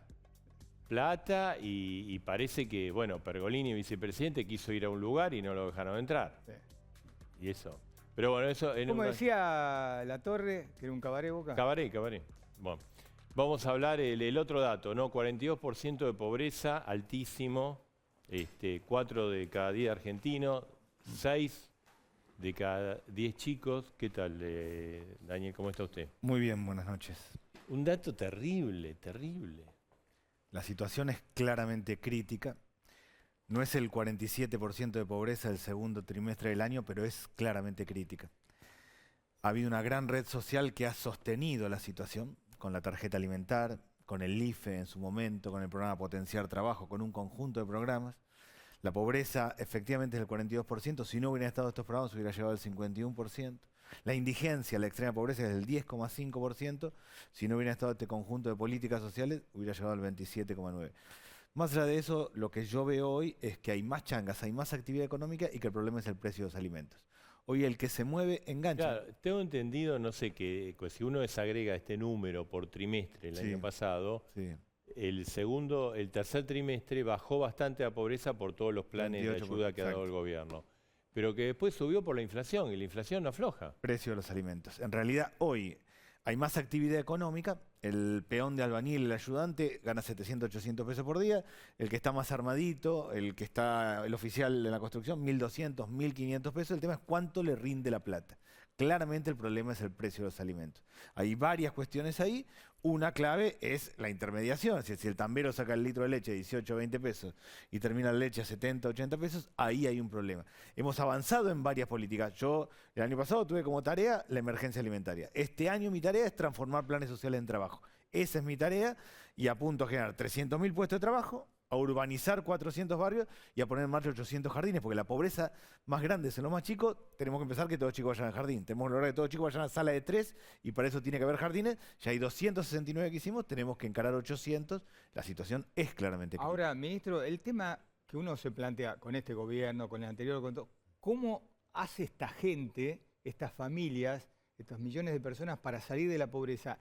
y parece que, bueno, Pergolini, vicepresidente, quiso ir a un lugar y no lo dejaron entrar. Sí. Y eso... Pero bueno, eso... Como decía La Torre, que era un cabaret Boca. Cabaret. Bueno, vamos a hablar el otro dato, ¿no? 42% de pobreza, altísimo. 4 de cada 10 argentinos, 6 de cada 10 chicos. ¿Qué tal, Daniel? ¿Cómo está usted? Muy bien, buenas noches. Un dato terrible, terrible. La situación es claramente crítica. No es el 47% de pobreza del segundo trimestre del año, pero es claramente crítica. Ha habido una gran red social que ha sostenido la situación, con la tarjeta alimentar, con el IFE en su momento, con el programa Potenciar Trabajo, con un conjunto de programas. La pobreza efectivamente es del 42%, si no hubieran estado estos programas hubiera llegado al 51%. La indigencia, la extrema pobreza es del 10,5%, si no hubiera estado este conjunto de políticas sociales hubiera llegado al 27,9%. Más allá de eso, lo que yo veo hoy es que hay más changas, hay más actividad económica y que el problema es el precio de los alimentos. Hoy el que se mueve engancha. Claro, tengo entendido, no sé, que si uno desagrega este número por trimestre el año pasado, el tercer trimestre bajó bastante la pobreza por todos los planes de ayuda que ha dado el gobierno. Pero que después subió por la inflación y la inflación no afloja. Precio de los alimentos. En realidad hoy hay más actividad económica. El peón de albañil, el ayudante, gana 700, 800 pesos por día. El que está más armadito, el oficial de la construcción, 1.200, 1.500 pesos. El tema es cuánto le rinde la plata. Claramente el problema es el precio de los alimentos. Hay varias cuestiones ahí. Una clave es la intermediación. Es decir, si el tambero saca el litro de leche a 18 o 20 pesos y termina la leche a 70 o 80 pesos, ahí hay un problema. Hemos avanzado en varias políticas. Yo el año pasado tuve como tarea la emergencia alimentaria. Este año mi tarea es transformar planes sociales en trabajo. Esa es mi tarea y apunto a generar 300.000 puestos de trabajo, a urbanizar 400 barrios y a poner en marcha 800 jardines, porque la pobreza más grande es en los más chicos. Tenemos que empezar que todos los chicos vayan al jardín. Tenemos que lograr que todos los chicos vayan a la sala de 3 y para eso tiene que haber jardines. Ya hay 269 que hicimos, tenemos que encarar 800. La situación es claramente crítica. Ahora, ministro, el tema que uno se plantea con este gobierno, con el anterior, con todo, ¿cómo hace esta gente, estas familias, estos millones de personas para salir de la pobreza?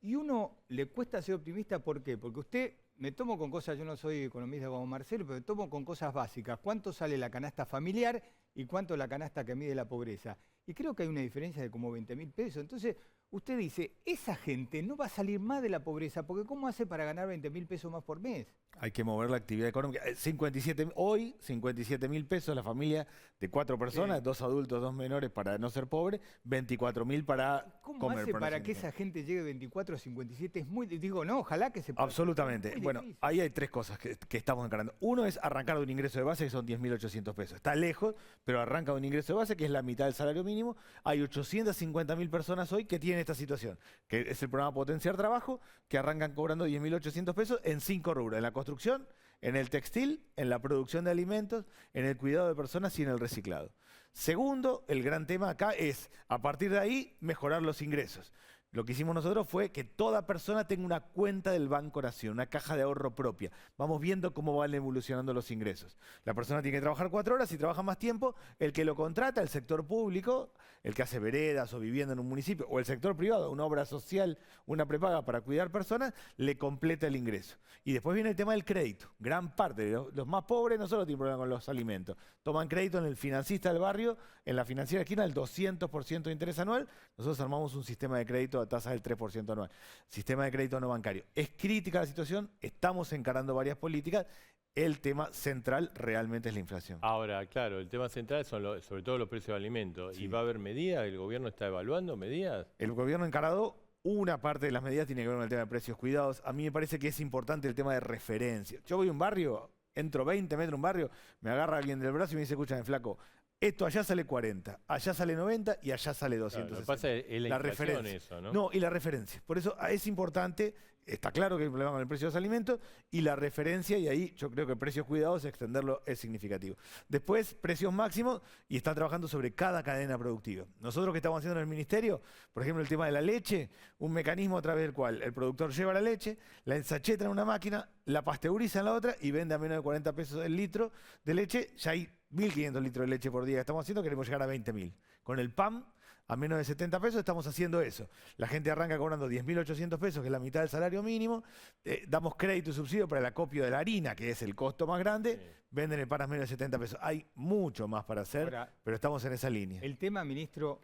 Y uno le cuesta ser optimista, ¿por qué? Porque usted, me tomo con cosas, yo no soy economista como Marcelo, pero me tomo con cosas básicas. ¿Cuánto sale la canasta familiar y cuánto la canasta que mide la pobreza? Y creo que hay una diferencia de como 20.000 pesos. Entonces, usted dice, esa gente no va a salir más de la pobreza, porque ¿cómo hace para ganar 20.000 pesos más por mes? Hay que mover la actividad económica. 57.000 pesos la familia de 4 personas, Sí. 2 adultos, 2 menores para no ser pobre, 24.000 para ¿Cómo comer. hace por para ejemplo. que esa gente llegue 24 a 57? Es muy, digo, no, ojalá que se pueda. Absolutamente. Es muy Bueno, difícil. ahí hay 3 cosas que estamos encarando. Uno es arrancar de un ingreso de base que son 10.800 pesos. Está lejos, pero arranca de un ingreso de base que es la mitad del salario mínimo. Hay 850.000 personas hoy que tienen esta situación, que es el programa Potenciar Trabajo, que arrancan cobrando 10.800 pesos en 5 rubros: en la construcción, en el textil, en la producción de alimentos, en el cuidado de personas y en el reciclado. Segundo, el gran tema acá es, a partir de ahí, mejorar los ingresos. Lo que hicimos nosotros fue que toda persona tenga una cuenta del Banco Nación, una caja de ahorro propia. Vamos viendo cómo van evolucionando los ingresos. La persona tiene que trabajar 4 horas, si trabaja más tiempo, el que lo contrata, el sector público, el que hace veredas o vivienda en un municipio, o el sector privado, una obra social, una prepaga para cuidar personas, le completa el ingreso. Y después viene el tema del crédito. Gran parte de los más pobres no solo tienen problema con los alimentos, toman crédito en el financista del barrio, en la financiera de esquina, el 200% de interés anual. Nosotros armamos un sistema de crédito a tasa del 3% anual. Sistema de crédito no bancario. Es crítica la situación, estamos encarando varias políticas. El tema central realmente es la inflación. Ahora, claro, el tema central son sobre todo los precios de alimentos. Sí. ¿Y va a haber medidas? ¿El gobierno está evaluando medidas? El gobierno encarado, una parte de las medidas tiene que ver con el tema de precios cuidados. A mí me parece que es importante el tema de referencia. Yo voy a un barrio, entro 20 metros a un barrio, me agarra alguien del brazo y me dice, escúchame, flaco, esto allá sale 40, allá sale 90 y allá sale 260. Claro, lo que pasa es la inflación referencia. eso, ¿no? No, y la referencia. Por eso es importante, está claro que hay un problema con el precio de los alimentos y la referencia, y ahí yo creo que precios cuidados, extenderlo es significativo. Después, precios máximos, y están trabajando sobre cada cadena productiva. Nosotros que estamos haciendo en el ministerio, por ejemplo, el tema de la leche, un mecanismo a través del cual el productor lleva la leche, la ensacheta en una máquina, la pasteuriza en la otra y vende a menos de 40 pesos el litro de leche. Ya hay 1.500 litros de leche por día que estamos haciendo, queremos llegar a 20.000. Con el PAM, a menos de 70 pesos, estamos haciendo eso. La gente arranca cobrando 10.800 pesos, que es la mitad del salario mínimo. Damos crédito y subsidio para el acopio de la harina, que es el costo más grande. Sí. Venden el pan a menos de 70 pesos. Hay mucho más para hacer, Ahora, pero estamos en esa línea. el tema, ministro,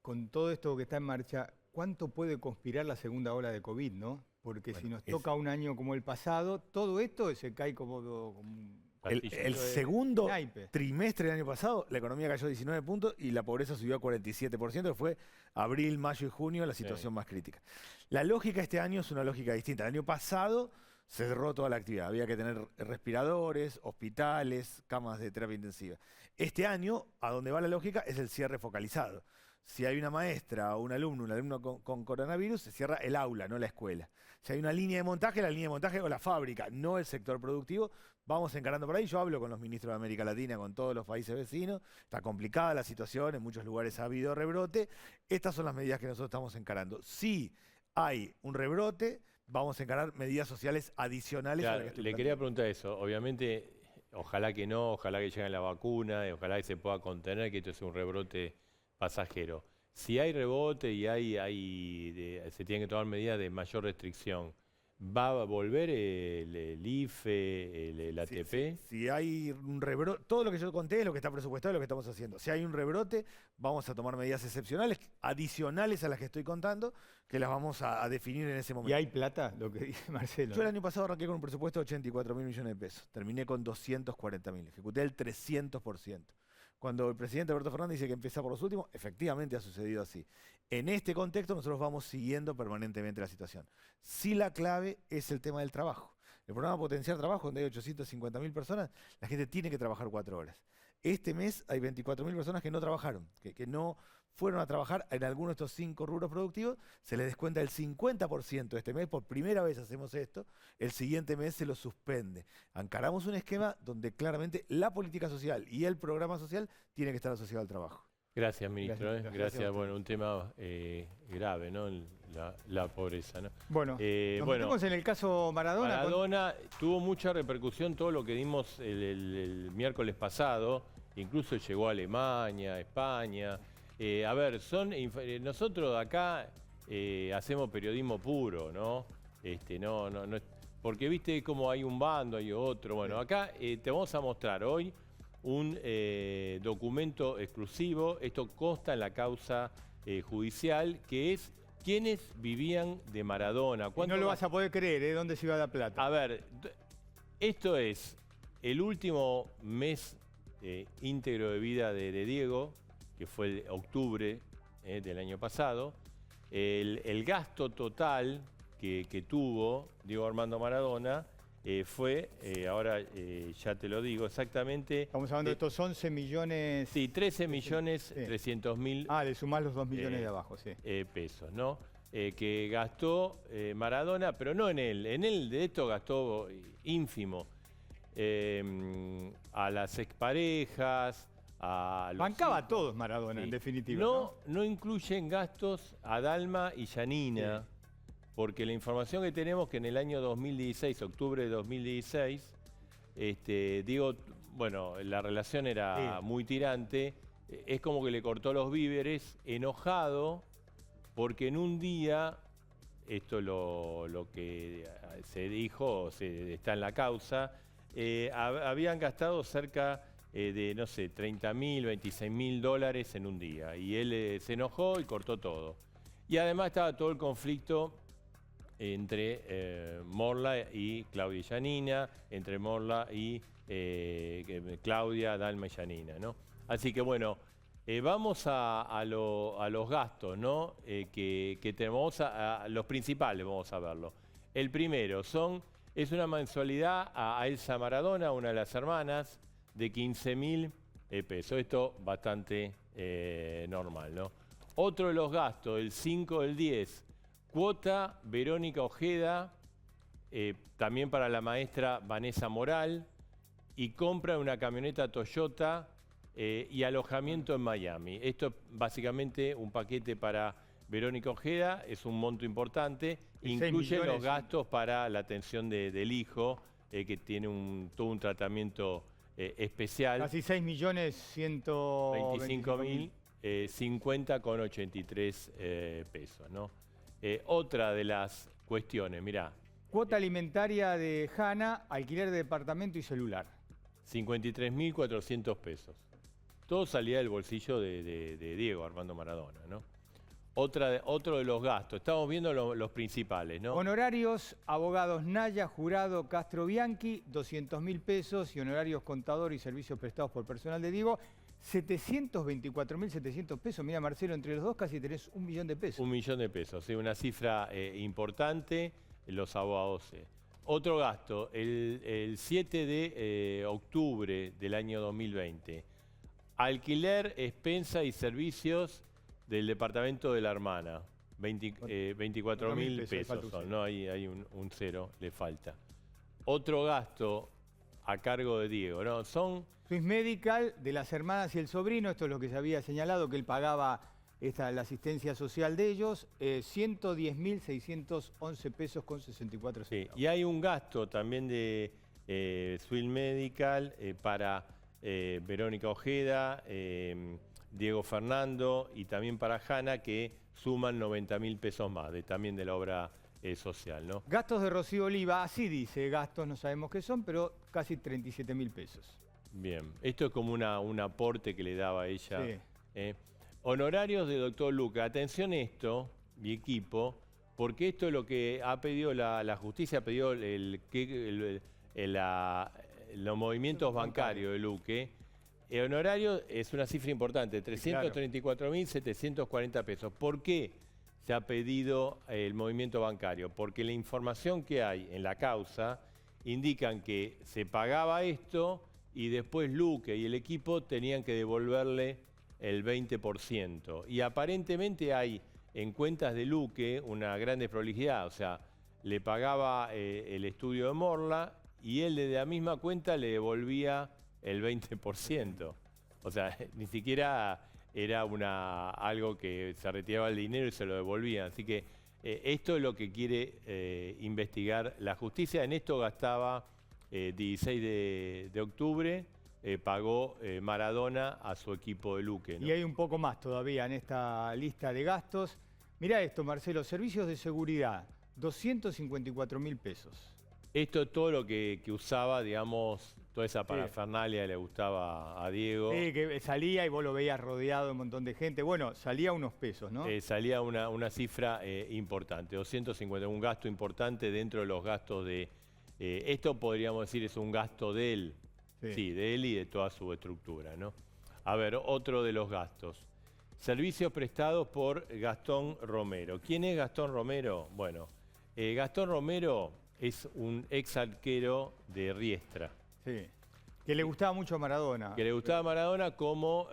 con todo esto que está en marcha, ¿cuánto puede conspirar la segunda ola de COVID, no? Porque Bueno, si nos toca un año como el pasado, todo esto se cae como un El Pastillas. segundo naipe. trimestre del año pasado, la economía cayó 19 puntos y la pobreza subió a 47%, que fue abril, mayo y junio la situación más crítica. La lógica este año es una lógica distinta. El año pasado se cerró toda la actividad. Había que tener respiradores, hospitales, camas de terapia intensiva. Este año, a donde va la lógica, es el cierre focalizado. Si hay una maestra o un alumno con coronavirus, se cierra el aula, no la escuela. Si hay una línea de montaje, la línea de montaje o la fábrica, no el sector productivo. Vamos encarando por ahí. Yo hablo con los ministros de América Latina, con todos los países vecinos. Está complicada la situación, en muchos lugares ha habido rebrote. Estas son las medidas que nosotros estamos encarando. Si hay un rebrote, vamos a encarar medidas sociales adicionales a las Claro, que estoy le quería planteando. preguntar eso. Obviamente, ojalá que no, ojalá que llegue la vacuna, y ojalá que se pueda contener, que esto sea un rebrote pasajero. Si hay rebote y se tienen que tomar medidas de mayor restricción, ¿va a volver el IFE, el ATP? Si hay un rebrote, todo lo que yo conté es lo que está presupuestado y lo que estamos haciendo. Si hay un rebrote, vamos a tomar medidas excepcionales, adicionales a las que estoy contando, que las vamos a definir en ese momento. ¿Y hay plata? Lo que dice Marcelo. Yo el año pasado arranqué con un presupuesto de 84.000 millones de pesos. Terminé con 240.000. Ejecuté el 300%. Cuando el presidente Alberto Fernández dice que empieza por los últimos, efectivamente ha sucedido así. En este contexto nosotros vamos siguiendo permanentemente la situación. Sí, la clave es el tema del trabajo. El programa Potenciar Trabajo, donde hay 850.000 personas, la gente tiene que trabajar 4 horas. Este mes hay 24.000 personas que no trabajaron, que no fueron a trabajar en alguno de estos 5 rubros productivos. Se les descuenta el 50% este mes. Por primera vez hacemos esto. El siguiente mes se lo suspende. Encaramos un esquema donde claramente la política social y el programa social tiene que estar asociado al trabajo. Gracias, ministro. Gracias. Gracias. a usted. Bueno, un tema grave, ¿no? La pobreza, ¿no? Bueno, nos metemos en el caso Maradona. Maradona tuvo mucha repercusión todo lo que dimos el miércoles pasado, incluso llegó a Alemania, España. A ver, nosotros acá hacemos periodismo puro, ¿no? Porque viste cómo hay un bando, hay otro. Bueno, acá te vamos a mostrar hoy un documento exclusivo. Esto consta en la causa judicial, que es ¿quiénes vivían de Maradona? Y no lo vas a poder creer, ¿eh? ¿Dónde se iba la plata? A ver, esto es el último mes íntegro de vida de Diego, que fue el octubre del año pasado. El gasto total que tuvo Diego Armando Maradona fue, ahora ya te lo digo exactamente. Estamos hablando de estos 11 millones... Sí, 13.300.000. Ah, le sumás los 2 millones de abajo, sí. Pesos, ¿no? Que gastó Maradona, pero no en él. En él de esto gastó ínfimo. A las exparejas, a los Bancaba a hijos. todos Maradona, en definitiva. No incluyen gastos a Dalma y Yanina, porque la información que tenemos que en el año 2016, octubre de 2016, digo, bueno, la relación era muy tirante, es como que le cortó los víveres, enojado, porque en un día, esto lo que se dijo, está en la causa, habían gastado cerca de, no sé, 30.000, 26.000 dólares en un día. Y él se enojó y cortó todo. Y además estaba todo el conflicto entre Morla y Claudia Yanina, entre Morla y Claudia, Dalma y Yanina, ¿no? Así que bueno, vamos a los gastos, ¿no? Que tenemos, los principales, vamos a verlo. El primero es una mensualidad a Elsa Maradona, una de las hermanas, de 15.000 pesos. Esto bastante normal, ¿no? Otro de los gastos, el 5 del 10, cuota Verónica Ojeda, también para la maestra Vanessa Moral, y compra de una camioneta Toyota y alojamiento en Miami. Esto es básicamente un paquete para Verónica Ojeda, es un monto importante, incluye los gastos para la atención del hijo, que tiene todo un tratamiento especial. Casi 6.125.000. 50,83 pesos, ¿no? Otra de las cuestiones, mirá. Cuota alimentaria de Hanna, alquiler de departamento y celular. 53.400 pesos. Todo salía del bolsillo de Diego Armando Maradona, ¿no? Otro de los gastos. Estamos viendo los principales, ¿no? Honorarios, abogados Naya, Jurado, Castro Bianchi, 200.000 pesos y honorarios contador y servicios prestados por personal de Diego, 724.700 pesos. Mira, Marcelo, entre los dos casi tenés 1 millón de pesos. 1 millón de pesos, sí, una cifra importante, los abogados. Otro gasto, el 7 de octubre del año 2020. Alquiler, expensa y servicios del departamento de la hermana. 24.000 pesos son, ¿no? Hay un cero, le falta. Otro gasto a cargo de Diego, ¿no? Son... Swiss Medical, de las hermanas y el sobrino, esto es lo que se había señalado, que él pagaba la asistencia social de ellos, 110.611 pesos con 64 centavos. Sí, y hay un gasto también de Swiss Medical para Verónica Ojeda, Diego Fernando y también para Hanna, que suman 90.000 pesos más, también de la obra social, ¿no? Gastos de Rocío Oliva, así dice, gastos no sabemos qué son, pero casi 37.000 pesos. Bien, esto es como un aporte que le daba a ella. Sí. Honorarios de doctor Luca. Atención esto, mi equipo, porque esto es lo que ha pedido la justicia, ha pedido los movimientos bancarios de Luque. El honorario es una cifra importante, 334.740 pesos. ¿Por qué se ha pedido el movimiento bancario? Porque la información que hay en la causa indican que se pagaba esto y después Luque y el equipo tenían que devolverle el 20%. Y aparentemente hay en cuentas de Luque una gran desprolijidad, o sea, le pagaba el estudio de Morla y él desde la misma cuenta le devolvía el 20%. O sea, ni siquiera era algo que se retiraba el dinero y se lo devolvían. Así que esto es lo que quiere investigar la justicia. En esto gastaba 16 de octubre, pagó Maradona a su equipo de Luque, ¿no? Y hay un poco más todavía en esta lista de gastos. Mirá esto, Marcelo, servicios de seguridad, 254.000 pesos. Esto es todo lo que usaba, digamos, toda esa parafernalia le gustaba a Diego. Sí, que salía y vos lo veías rodeado de un montón de gente. Bueno, salía unos pesos, ¿no? Salía una cifra importante, 250, un gasto importante dentro de los gastos de... esto podríamos decir es un gasto de él, sí, de él y de toda su estructura, ¿no? A ver, otro de los gastos. Servicios prestados por Gastón Romero. ¿Quién es Gastón Romero? Bueno, Gastón Romero es un ex arquero de Riestra. Sí. Que le gustaba mucho a Maradona. Que le gustaba a Maradona como...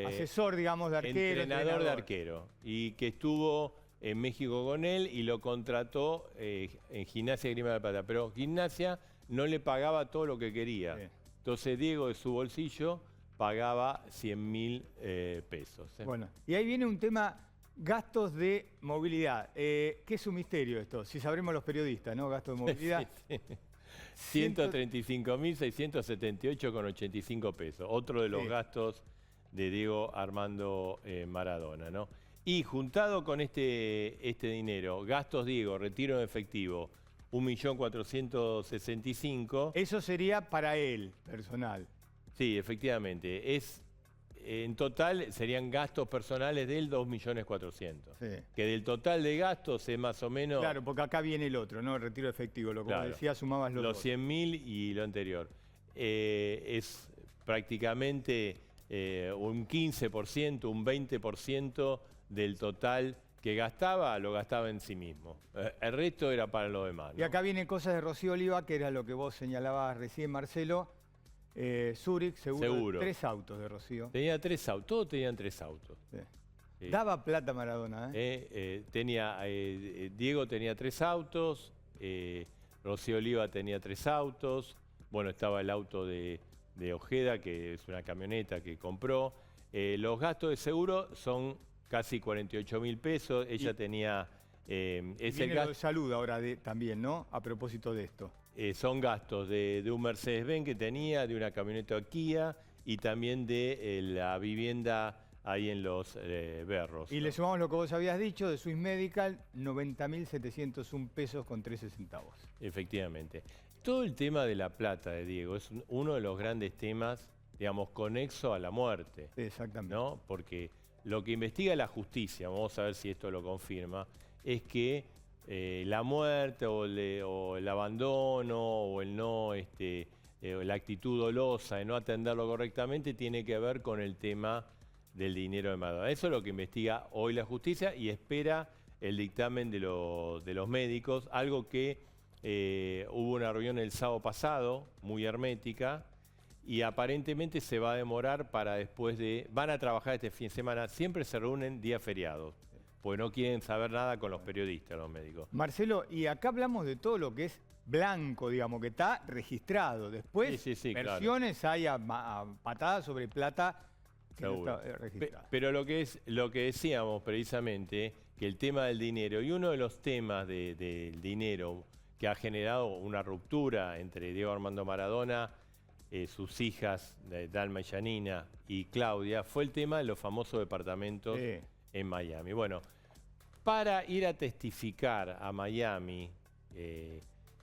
asesor, digamos, de arquero. Entrenador de arquero. Y que estuvo en México con él y lo contrató en Gimnasia Grima de la Plata. Pero Gimnasia no le pagaba todo lo que quería. Sí. Entonces Diego de su bolsillo pagaba 100.000 pesos. Bueno, y ahí viene un tema, gastos de movilidad. ¿Qué es un misterio esto? Si sabremos los periodistas, ¿no? Gastos de movilidad. Sí. 135.678,85 pesos. Otro de los gastos de Diego Armando Maradona, ¿no? Y juntado con este dinero, gastos Diego, retiro en efectivo, 1.465.000. Eso sería para él, personal. Sí, efectivamente. En total serían gastos personales de él 2.400.000. Sí. Que del total de gastos es más o menos... Claro, porque acá viene el otro, ¿no? El retiro efectivo. Lo que como decía, sumabas los 100.000 y lo anterior. Es prácticamente un 15%, un 20% del total que gastaba, lo gastaba en sí mismo. El resto era para lo demás, ¿no? Y acá vienen cosas de Rocío Oliva, que era lo que vos señalabas recién, Marcelo. Zurich, seguro. 3 autos de Rocío. Tenía 3 autos, todos tenían 3 autos. Sí. Sí. Daba plata Maradona, Diego tenía 3 autos, Rocío Oliva tenía 3 autos, bueno, estaba el auto de Ojeda, que es una camioneta que compró. Los gastos de seguro son casi 48.000 pesos, ella tenía... viene lo de salud ahora también, ¿no? A propósito de esto. Son gastos de un Mercedes-Benz que tenía, de una camioneta Kia y también de la vivienda ahí en Los Berros. Y ¿no? le sumamos lo que vos habías dicho de Swiss Medical, 90.701 pesos con 13 centavos. Efectivamente. Todo el tema de la plata de Diego es uno de los grandes temas, digamos, conexo a la muerte. Sí, exactamente. ¿No? Porque lo que investiga la justicia, vamos a ver si esto lo confirma, es que la muerte o el abandono o el no, la actitud dolosa de no atenderlo correctamente tiene que ver con el tema del dinero de Maradona. Eso es lo que investiga hoy la justicia y espera el dictamen de los médicos, algo que hubo una reunión el sábado pasado, muy hermética, y aparentemente se va a demorar para después van a trabajar este fin de semana, siempre se reúnen días feriados. Porque no quieren saber nada con los periodistas, los médicos. Marcelo, y acá hablamos de todo lo que es blanco, digamos, que está registrado. Después, versiones hay a patadas sobre plata que no está registrada. Pero lo que decíamos precisamente, que el tema del dinero, y uno de los temas del dinero que ha generado una ruptura entre Diego Armando Maradona, sus hijas, Dalma y Janina, y Claudia, fue el tema de los famosos departamentos en Miami. Bueno, para ir a testificar a Miami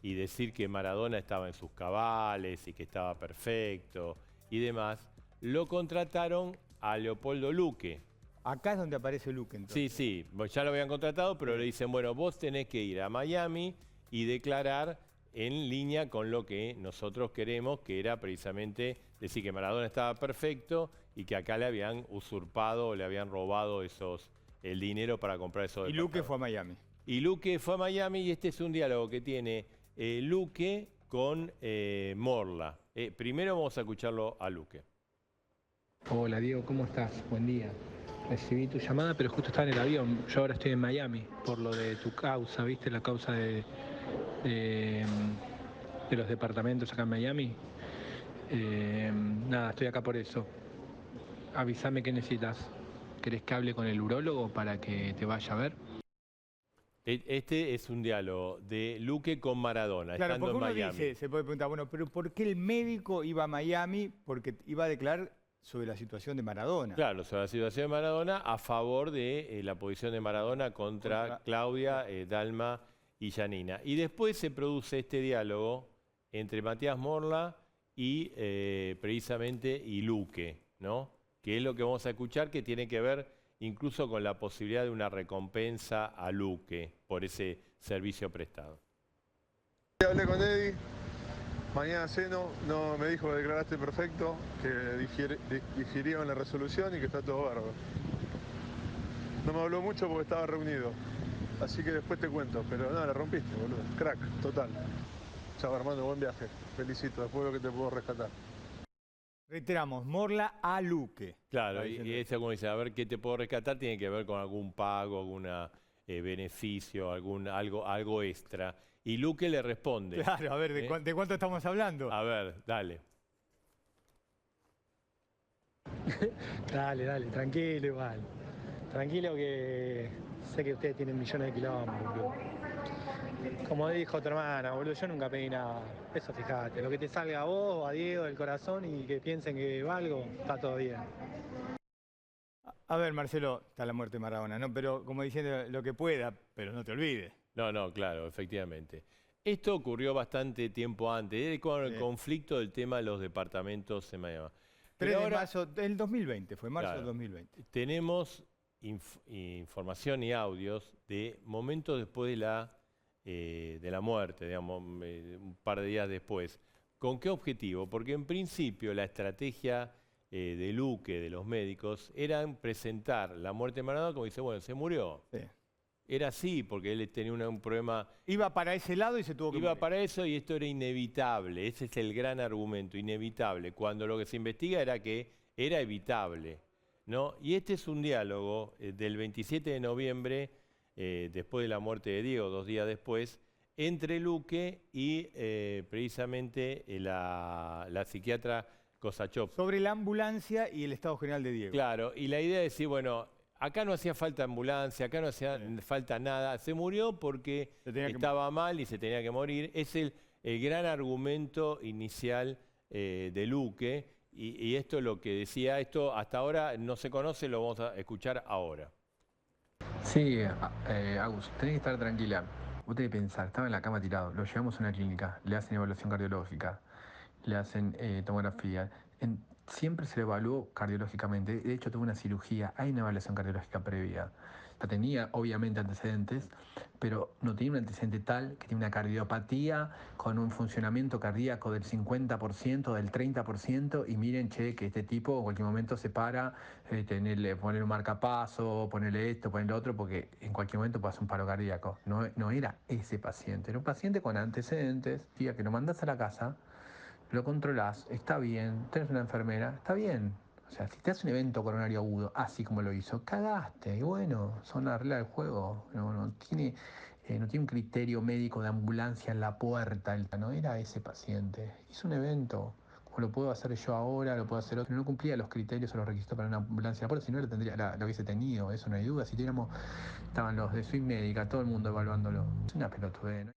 y decir que Maradona estaba en sus cabales y que estaba perfecto y demás, lo contrataron a Leopoldo Luque. Acá es donde aparece Luque, entonces. Sí, ya lo habían contratado, pero le dicen, bueno, vos tenés que ir a Miami y declarar en línea con lo que nosotros queremos, que era precisamente decir que Maradona estaba perfecto y que acá le habían usurpado, le habían robado el dinero para comprar esos departamentos. Y Luque fue a Miami. Y Luque fue a Miami y este es un diálogo que tiene Luque con Morla. Primero vamos a escucharlo a Luque. Hola Diego, ¿cómo estás? Buen día. Recibí tu llamada, pero justo estaba en el avión. Yo ahora estoy en Miami por lo de tu causa, ¿viste? La causa de los departamentos acá en Miami. Nada, estoy acá por eso. Avísame qué necesitas. ¿Querés que hable con el urólogo para que te vaya a ver? Este es un diálogo de Luque con Maradona, claro, estando en Miami. Dice, se puede preguntar, bueno, pero ¿por qué el médico iba a Miami? Porque iba a declarar sobre la situación de Maradona. Claro, sobre la situación de Maradona a favor de la posición de Maradona contra Claudia, Dalma y Janina. Y después se produce este diálogo entre Matías Morla y precisamente y Luque, ¿no? Que es lo que vamos a escuchar, que tiene que ver incluso con la posibilidad de una recompensa a Luque por ese servicio prestado. Hablé con Eddie, mañana ceno, no, me dijo que declaraste perfecto, que difirieron la resolución y que está todo bárbaro. No me habló mucho porque estaba reunido, así que después te cuento, pero no, la rompiste, boludo, crack, total. Chao, hermano, buen viaje, felicito, después veo que te puedo rescatar. Reiteramos, Morla a Luque. Claro, y eso como dice, a ver qué te puedo rescatar, tiene que ver con algún pago, algún beneficio, algo extra. Y Luque le responde. Claro, a ver, ¿de cuánto estamos hablando? A ver, dale. Dale, tranquilo igual. Tranquilo que sé que ustedes tienen millones de kilómetros, boludo. Como dijo tu hermana, boludo, yo nunca pedí nada. Eso fíjate, lo que te salga a vos o a Diego del corazón y que piensen que valgo, está todo bien. A ver, Marcelo, está la muerte de Maradona, ¿no? Pero como diciendo lo que pueda, pero no te olvides. No, claro, efectivamente. Esto ocurrió bastante tiempo antes, era con el conflicto del tema de los departamentos en Miami. 3 de marzo del 2020, fue marzo del 2020. Tenemos información y audios de momentos después de la muerte, digamos, un par de días después. ¿Con qué objetivo? Porque en principio la estrategia de Luque, de los médicos, era presentar la muerte de Maradona como dice, bueno, se murió. Sí. Era así, porque él tenía un problema... Iba para ese lado y se tuvo que Iba morir. para eso y esto era inevitable. Ese es el gran argumento, inevitable. Cuando lo que se investiga era que era evitable, ¿no? Y este es un diálogo del 27 de noviembre, después de la muerte de Diego, 2 días después, entre Luque y precisamente la psiquiatra Kosachov. Sobre la ambulancia y el estado general de Diego. Claro, y la idea es decir, bueno... Acá no hacía falta ambulancia, acá no hacía falta nada. Se murió porque estaba mal y se tenía que morir. Es el gran argumento inicial de Luque. Y esto es lo que decía. Esto hasta ahora no se conoce, lo vamos a escuchar ahora. Sí, Agus, tenés que estar tranquila. Vos tenés que pensar, estaba en la cama tirado. Lo llevamos a una clínica, le hacen evaluación cardiológica, le hacen tomografía. Siempre se le evaluó cardiológicamente, de hecho tuvo una cirugía, hay una evaluación cardiológica previa. La tenía obviamente antecedentes, pero no tenía un antecedente tal que tiene una cardiopatía con un funcionamiento cardíaco del 50%, del 30%, y miren, che, que este tipo en cualquier momento se para, ponerle un marcapaso, ponerle esto, ponerle otro, porque en cualquier momento pasa un paro cardíaco. No era ese paciente, era un paciente con antecedentes, tía, que lo mandás a la casa, lo controlás, está bien, tenés una enfermera, está bien. O sea, si te hace un evento coronario agudo, así como lo hizo, cagaste. Y bueno, son las reglas del juego. No tiene un criterio médico de ambulancia en la puerta. No era ese paciente. Hizo un evento, como lo puedo hacer yo ahora, lo puedo hacer otro. No cumplía los criterios o los requisitos para una ambulancia en la puerta, si no lo hubiese tenido, eso no hay duda. Si tuviéramos, estaban los de Swing Médica, todo el mundo evaluándolo. Es una pelotudez, ¿no?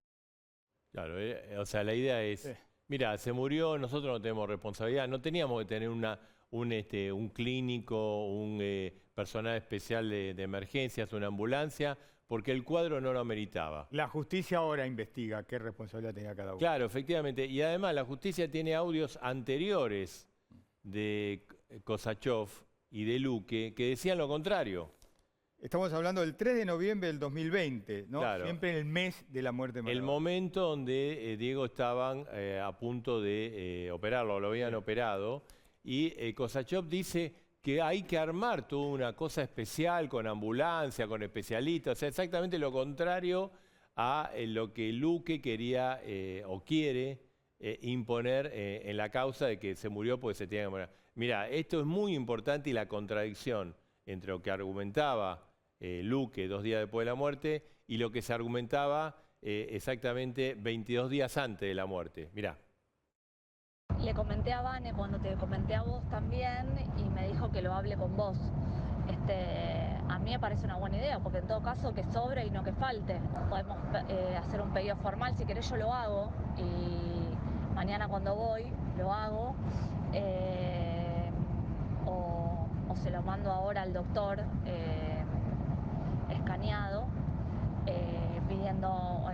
Claro, o sea, la idea es... Mira, se murió, nosotros no tenemos responsabilidad, no teníamos que tener un clínico, un personal especial de emergencias, una ambulancia, porque el cuadro no lo ameritaba. La justicia ahora investiga qué responsabilidad tenía cada uno. Claro, efectivamente, y además la justicia tiene audios anteriores de Kosachov y de Luque que decían lo contrario. Estamos hablando del 3 de noviembre del 2020, ¿no? Claro. Siempre en el mes de la muerte de Maradona. El momento donde Diego estaban a punto de operarlo, lo habían operado, y Kosachov dice que hay que armar toda una cosa especial con ambulancia, con especialistas, o sea, exactamente lo contrario a lo que Luque quería o quiere imponer en la causa de que se murió porque se tenía que morir. Mira, esto es muy importante y la contradicción entre lo que argumentaba Luque 2 días después de la muerte y lo que se argumentaba exactamente 22 días antes de la muerte. Mirá. Le comenté a Vane cuando te comenté a vos también y me dijo que lo hable con vos. A mí me parece una buena idea porque en todo caso que sobre y no que falte. Podemos hacer un pedido formal, si querés yo lo hago y mañana cuando voy lo hago o se lo mando ahora al doctor escaneado pidiendo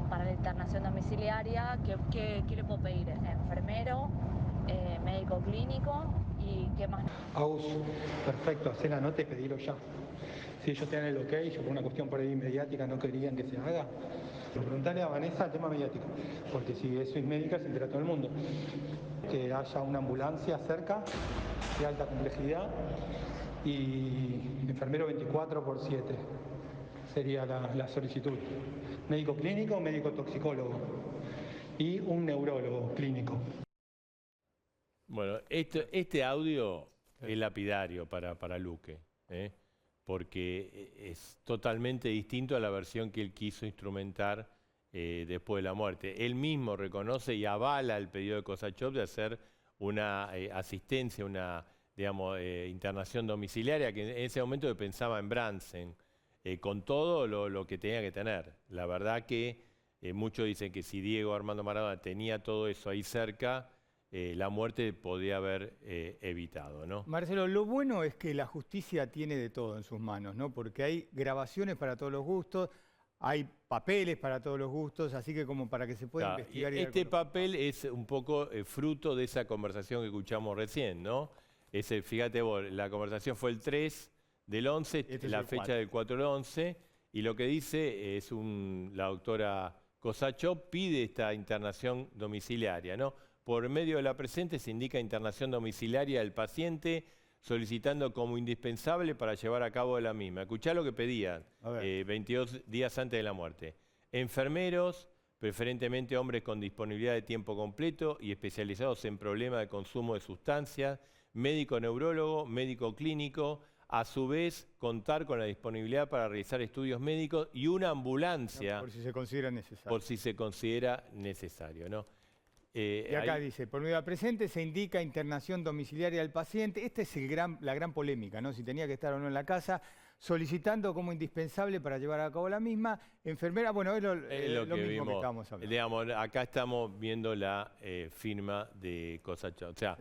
para la internación domiciliaria. ¿Qué le puedo pedir? Enfermero, médico clínico y qué más. Agus, perfecto, hacé la nota y pedilo ya. Si ellos te dan el ok, yo por una cuestión por ahí mediática no querían que se haga, pero preguntarle a Vanessa el tema mediático, porque si eso es médica se entera todo el mundo. Que haya una ambulancia cerca, de alta complejidad, y enfermero 24/7 sería la solicitud. Médico clínico, médico toxicólogo y un neurólogo clínico. Bueno, este audio es lapidario para Luque, porque es totalmente distinto a la versión que él quiso instrumentar después de la muerte. Él mismo reconoce y avala el pedido de Kosachov de hacer una asistencia, una internación domiciliaria, que en ese momento pensaba en Brandsen, con todo lo que tenía que tener. La verdad que muchos dicen que si Diego Armando Maradona tenía todo eso ahí cerca, la muerte podía haber evitado, ¿no? Marcelo, lo bueno es que la justicia tiene de todo en sus manos, ¿no? Porque hay grabaciones para todos los gustos, hay papeles para todos los gustos, así que como para que se pueda investigar. Este papel es un poco fruto de esa conversación que escuchamos recién, ¿no? Fíjate vos, la conversación fue el 3 del 11, la fecha del 4 del 11, y lo que dice es la doctora Kosachov pide esta internación domiciliaria, ¿no? Por medio de la presente se indica internación domiciliaria del paciente solicitando como indispensable para llevar a cabo la misma. Escuchá lo que pedían 22 días antes de la muerte. Enfermeros, preferentemente hombres con disponibilidad de tiempo completo y especializados en problemas de consumo de sustancias, médico neurólogo, médico clínico, a su vez contar con la disponibilidad para realizar estudios médicos y una ambulancia. Por si se considera necesario. Por si se considera necesario, ¿no? Y acá dice, por medio de la presente se indica internación domiciliaria del paciente. Esta es la gran polémica, ¿no? Si tenía que estar o no en la casa, solicitando como indispensable para llevar a cabo la misma. Enfermera, bueno, es lo mismo vimos, que estábamos hablando. Digamos, acá estamos viendo la firma de Kosachov. O sea,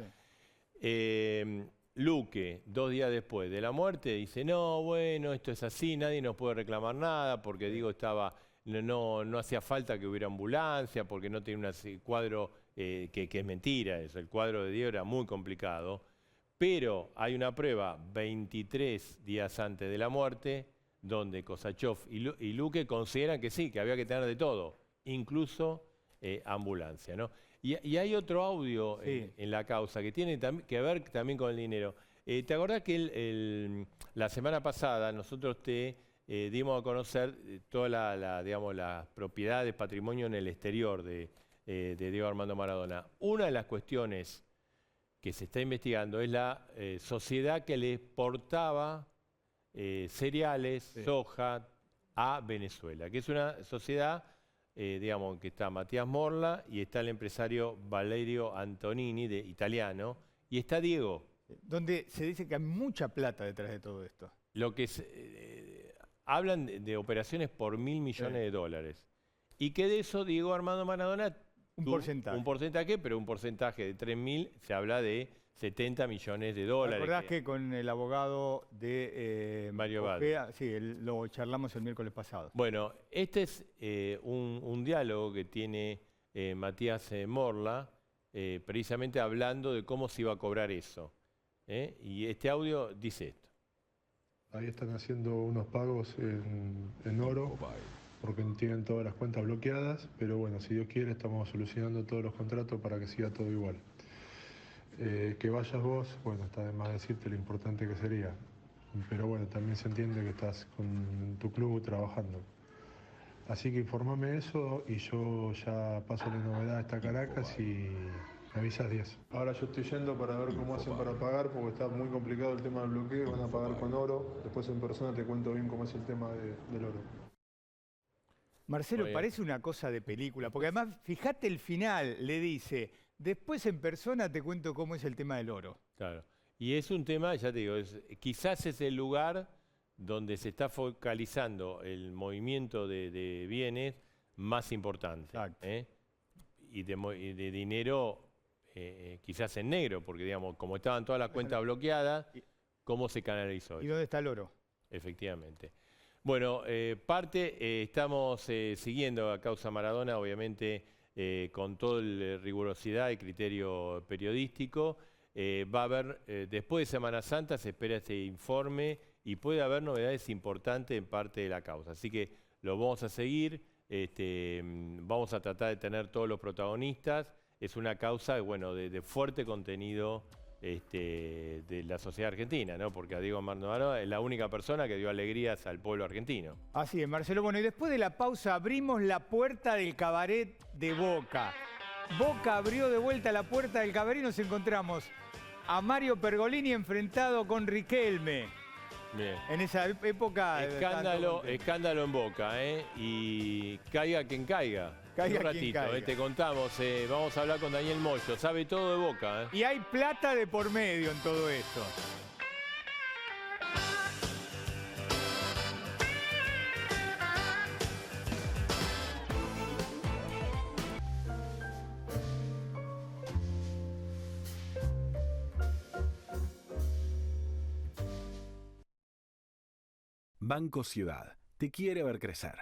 Luque, 2 días después de la muerte, dice, no, bueno, esto es así, nadie nos puede reclamar nada, porque Diego no hacía falta que hubiera ambulancia, porque no tiene un cuadro, que es mentira eso, el cuadro de Diego era muy complicado, pero hay una prueba 23 días antes de la muerte, donde Kosachov y Luque consideran que sí, que había que tener de todo, incluso ambulancia, ¿no? Y hay otro audio en la causa que tiene que ver también con el dinero. ¿Te acordás que la semana pasada nosotros dimos a conocer toda las propiedades, patrimonio en el exterior de Diego Armando Maradona? Una de las cuestiones que se está investigando es la sociedad que le exportaba cereales, soja a Venezuela, que es una sociedad, que está Matías Morla y está el empresario Valerio Antonini, italiano, y está Diego. Donde se dice que hay mucha plata detrás de todo esto. Lo que hablan de operaciones por $1.000 millones de dólares. Y que de eso Diego Armando Maradona... Un porcentaje. Un porcentaje, pero un porcentaje de 3.000 se habla de 70 millones de dólares. ¿Recordás que con el abogado de Mario Ojea, sí, lo charlamos el miércoles pasado? Bueno, este es un diálogo que tiene Matías Morla, precisamente hablando de cómo se iba a cobrar eso. Y este audio dice esto. Ahí están haciendo unos pagos en oro, porque tienen todas las cuentas bloqueadas, pero bueno, si Dios quiere estamos solucionando todos los contratos para que siga todo igual. Que vayas vos, bueno, está de más decirte lo importante que sería, pero bueno, también se entiende que estás con tu club trabajando. Así que informame eso y yo ya paso la novedad hasta Caracas y me avisas 10. Ahora yo estoy yendo para ver cómo hacen para pagar, porque está muy complicado el tema del bloqueo, van a pagar con oro, después en persona te cuento bien cómo es el tema del oro. Marcelo, parece una cosa de película, porque además, fíjate el final, le dice, después en persona te cuento cómo es el tema del oro. Claro, y es un tema, ya te digo, quizás es el lugar donde se está focalizando el movimiento de bienes más importante. Y de dinero quizás en negro, porque digamos, como estaban todas las cuentas bloqueadas, ¿cómo se canalizó eso? ¿Y dónde está el oro? Efectivamente. Bueno, estamos siguiendo a causa Maradona, obviamente con toda la rigurosidad y criterio periodístico. va a haber, después de Semana Santa se espera este informe y puede haber novedades importantes en parte de la causa. Así que lo vamos a seguir, vamos a tratar de tener todos los protagonistas. Es una causa, bueno, de fuerte contenido de la sociedad argentina, ¿no? Porque a Diego Maradona es la única persona que dio alegrías al pueblo argentino. Así es, Marcelo. Bueno, y después de la pausa abrimos la puerta del cabaret de Boca. Boca abrió de vuelta la puerta del cabaret y nos encontramos a Mario Pergolini enfrentado con Riquelme. Bien. En esa época... Escándalo en Boca, ¿eh? Y caiga quien caiga. Caiga un ratito, quien caiga. Te contamos, vamos a hablar con Daniel Moyo, sabe todo de Boca, ¿eh? Y hay plata de por medio en todo esto. Banco Ciudad te quiere ver crecer.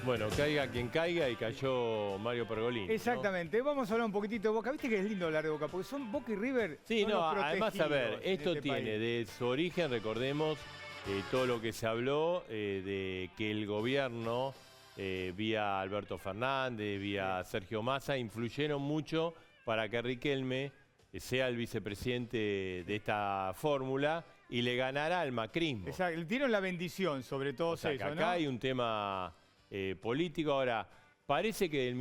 Bueno, caiga quien caiga y cayó Mario Pergolini. Exactamente. ¿No? Vamos a hablar un poquitito de Boca. Viste que es lindo hablar de Boca, porque son Boca y River. Sí, son no, los además, a ver, esto este tiene país. de su origen, recordemos, todo lo que se habló de que el gobierno, vía Alberto Fernández, vía Sergio Massa, influyeron mucho para que Riquelme sea el vicepresidente de esta fórmula y le ganara al macrismo. Exacto. Le dieron la bendición sobre todo eso, Acá ¿no? hay un tema político. Ahora, parece que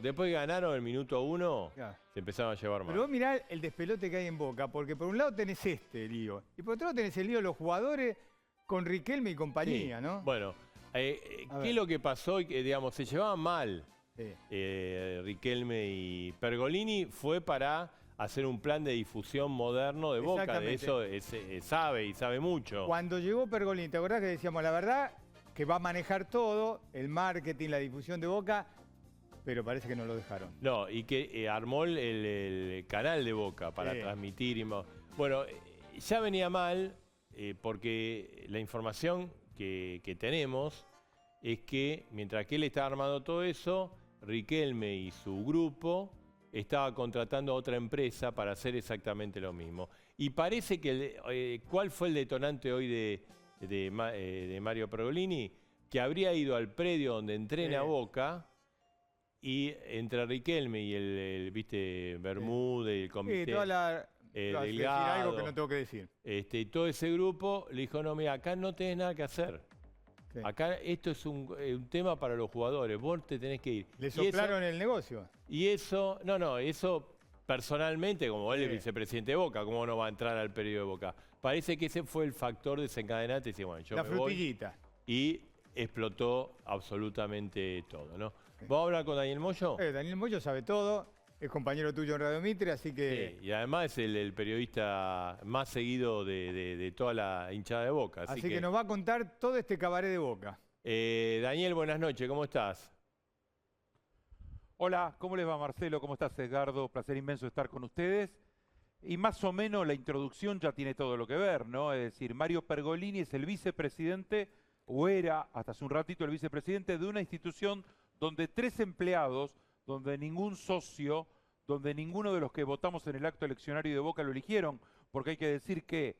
después que ganaron el minuto 1, Claro. se empezaron a llevar mal. Pero vos mirá el despelote que hay en Boca, porque por un lado tenés este lío, y por otro lado tenés el lío de los jugadores con Riquelme y compañía, Sí. ¿no? Bueno, ¿qué es lo que pasó? Digamos, se llevaban mal Riquelme y Pergolini. Fue para hacer un plan de difusión moderno de Boca. De eso sabe mucho. Cuando llegó Pergolini, ¿te acordás que decíamos la verdad? Que va a manejar todo, el marketing, la difusión de Boca, pero parece que no lo dejaron. No, y que armó el canal de Boca para transmitir. Bueno, ya venía mal porque la información que tenemos es que mientras que él estaba armando todo eso, Riquelme y su grupo estaba contratando a otra empresa para hacer exactamente lo mismo. Y parece que, ¿cuál fue el detonante hoy de Mario Pergolini? Que habría ido al predio donde entrena Boca, y entre Riquelme y el ¿viste? Bermúdez, el comité Delgado, algo que no tengo que decir. Todo ese grupo le dijo, no, mira, acá no tenés nada que hacer. Sí. Acá esto es un tema para los jugadores, vos te tenés que ir. Le soplaron el negocio. Y eso, eso personalmente, como él es vicepresidente de Boca, ¿cómo no va a entrar al periodo de Boca? Parece que ese fue el factor desencadenante. Dice, bueno, yo la me frutillita. voy, y explotó absolutamente todo, ¿no? ¿Vamos a hablar con Daniel Moyo? Daniel Moyo sabe todo, es compañero tuyo en Radio Mitre, así que... Sí, y además es el periodista más seguido de toda la hinchada de Boca. Así que nos va a contar todo este cabaret de Boca. Daniel, buenas noches, ¿cómo estás? Hola, ¿cómo les va, Marcelo? ¿Cómo estás, Edgardo? Placer inmenso estar con ustedes. Y más o menos la introducción ya tiene todo lo que ver, ¿no? Es decir, Mario Pergolini es el vicepresidente, o era hasta hace un ratito el vicepresidente de una institución donde 3 empleados, donde ningún socio, donde ninguno de los que votamos en el acto eleccionario de Boca lo eligieron, porque hay que decir que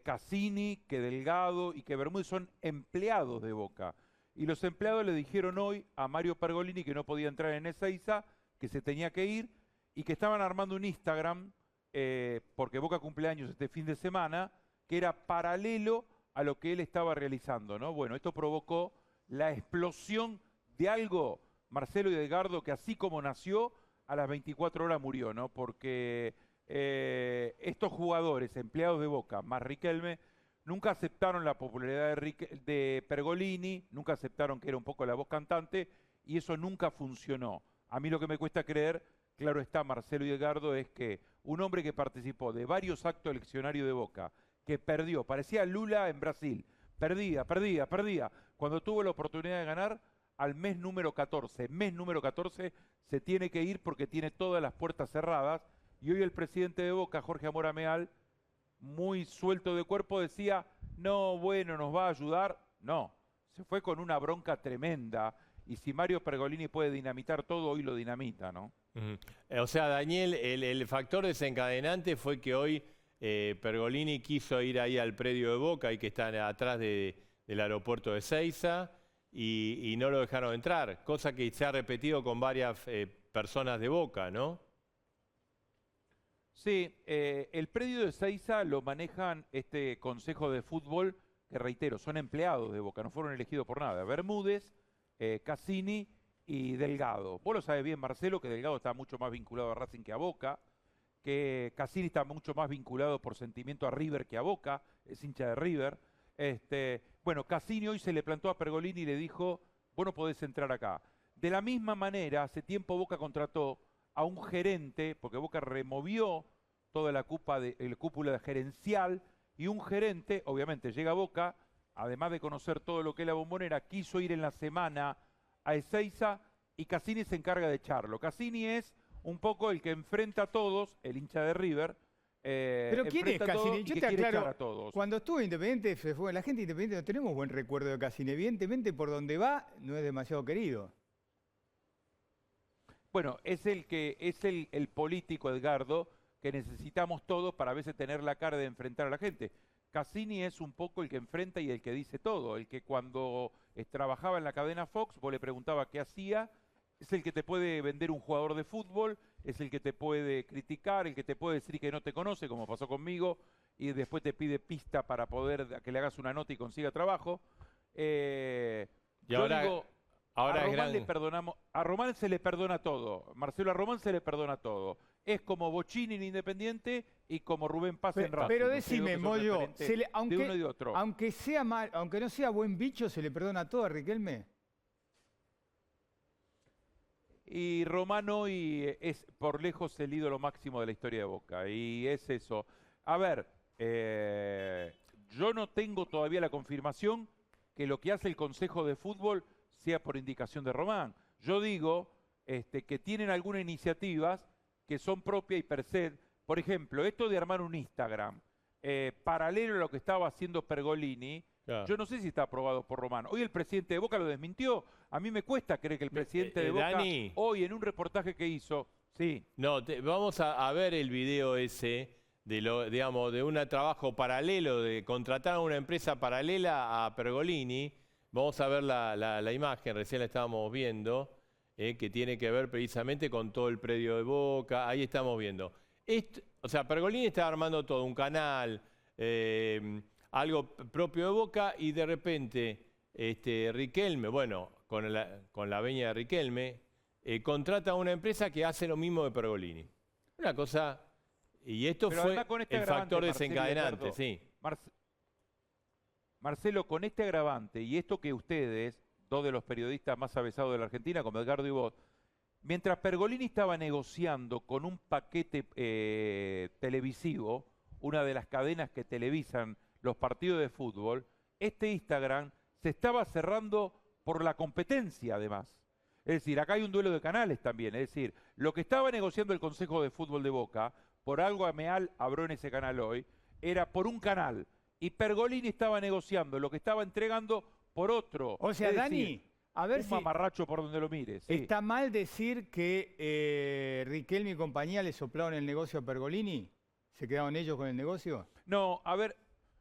Cassini, que Delgado y que Bermúdez son empleados de Boca. Y los empleados le dijeron hoy a Mario Pergolini que no podía entrar en Ezeiza, que se tenía que ir y que estaban armando un Instagram, porque Boca cumpleaños este fin de semana, que era paralelo a lo que él estaba realizando, ¿no? Bueno, esto provocó la explosión de algo, Marcelo y Edgardo, que así como nació, a las 24 horas murió, ¿no? Porque estos jugadores, empleados de Boca, más Riquelme, nunca aceptaron la popularidad de Pergolini, nunca aceptaron que era un poco la voz cantante, y eso nunca funcionó. A mí lo que me cuesta creer, claro está, Marcelo y Edgardo, es que un hombre que participó de varios actos eleccionarios de Boca, que perdió, parecía Lula en Brasil, perdía. Cuando tuvo la oportunidad de ganar, al mes número 14 se tiene que ir porque tiene todas las puertas cerradas, y hoy el presidente de Boca, Jorge Amora Meal, muy suelto de cuerpo, decía, no, bueno, nos va a ayudar. No, se fue con una bronca tremenda. Y si Mario Pergolini puede dinamitar todo, hoy lo dinamita, ¿no? O sea, Daniel, el factor desencadenante fue que hoy Pergolini quiso ir ahí al predio de Boca, y que está atrás del aeropuerto de Ezeiza, y no lo dejaron entrar, cosa que se ha repetido con varias personas de Boca, ¿no? Sí, el predio de Ezeiza lo manejan este Consejo de Fútbol, que reitero, son empleados de Boca, no fueron elegidos por nada. Bermúdez, Cassini y Delgado. Vos lo sabés bien, Marcelo, que Delgado está mucho más vinculado a Racing que a Boca, que Cassini está mucho más vinculado por sentimiento a River que a Boca, es hincha de River. Bueno, Cassini hoy se le plantó a Pergolini y le dijo, vos no podés entrar acá. De la misma manera, hace tiempo Boca contrató a un gerente, porque Boca removió toda la cúpula gerencial, y un gerente, obviamente llega a Boca, además de conocer todo lo que es la Bombonera, quiso ir en la semana a Ezeiza, y Cassini se encarga de echarlo. Cassini es un poco el que enfrenta a todos, el hincha de River. Pero ¿quién es Cassini? Yo te aclaro, cuando estuvo Independiente, la gente de Independiente no tenemos buen recuerdo de Cassini. Evidentemente, por donde va, no es demasiado querido. Bueno, es el político, Edgardo, que necesitamos todos para a veces tener la cara de enfrentar a la gente. Cassini es un poco el que enfrenta y el que dice todo, el que cuando trabajaba en la cadena Fox, vos le preguntabas qué hacía, es el que te puede vender un jugador de fútbol, es el que te puede criticar, el que te puede decir que no te conoce, como pasó conmigo, y después te pide pista para poder que le hagas una nota y consiga trabajo. Y ahora a Román se le perdona todo. Marcelo, a Román se le perdona todo. Es como Bocchini en Independiente y como Rubén Paz en Racing. Pero decime, Moyo, de uno y de otro. Aunque no sea buen bicho, ¿se le perdona todo a Riquelme? Y Román hoy es por lejos el ídolo máximo de la historia de Boca. Y es eso. A ver, yo no tengo todavía la confirmación que lo que hace el Consejo de Fútbol sea por indicación de Román. Yo digo que tienen algunas iniciativas que son propias y per se. Por ejemplo, esto de armar un Instagram paralelo a lo que estaba haciendo Pergolini, claro. Yo no sé si está aprobado por Román. Hoy el presidente de Boca lo desmintió. A mí me cuesta creer que el presidente de Boca, Dani, hoy en un reportaje que hizo, sí. No, vamos a ver el video ese de un trabajo paralelo, de contratar a una empresa paralela a Pergolini. Vamos a ver la imagen, recién la estábamos viendo, que tiene que ver precisamente con todo el predio de Boca. Ahí estamos viendo. O sea, Pergolini está armando todo, un canal, algo propio de Boca, y de repente Riquelme, bueno, con la veña de Riquelme, contrata a una empresa que hace lo mismo de Pergolini. Una cosa, y esto pero fue con el factor desencadenante, sí. Marcelo, con este agravante y esto que ustedes, dos de los periodistas más avesados de la Argentina, como Edgardo y vos, mientras Pergolini estaba negociando con un paquete televisivo, una de las cadenas que televisan los partidos de fútbol, este Instagram se estaba cerrando por la competencia además. Es decir, acá hay un duelo de canales también. Es decir, lo que estaba negociando el Consejo de Fútbol de Boca, por algo Ameal abrió en ese canal hoy, era por un canal. Y Pergolini estaba negociando lo que estaba entregando por otro. O sea, Dani, a ver si... Un mamarracho por donde lo mires. Sí. ¿Está mal decir que Riquelme y compañía le soplaron el negocio a Pergolini? ¿Se quedaron ellos con el negocio? No, a ver,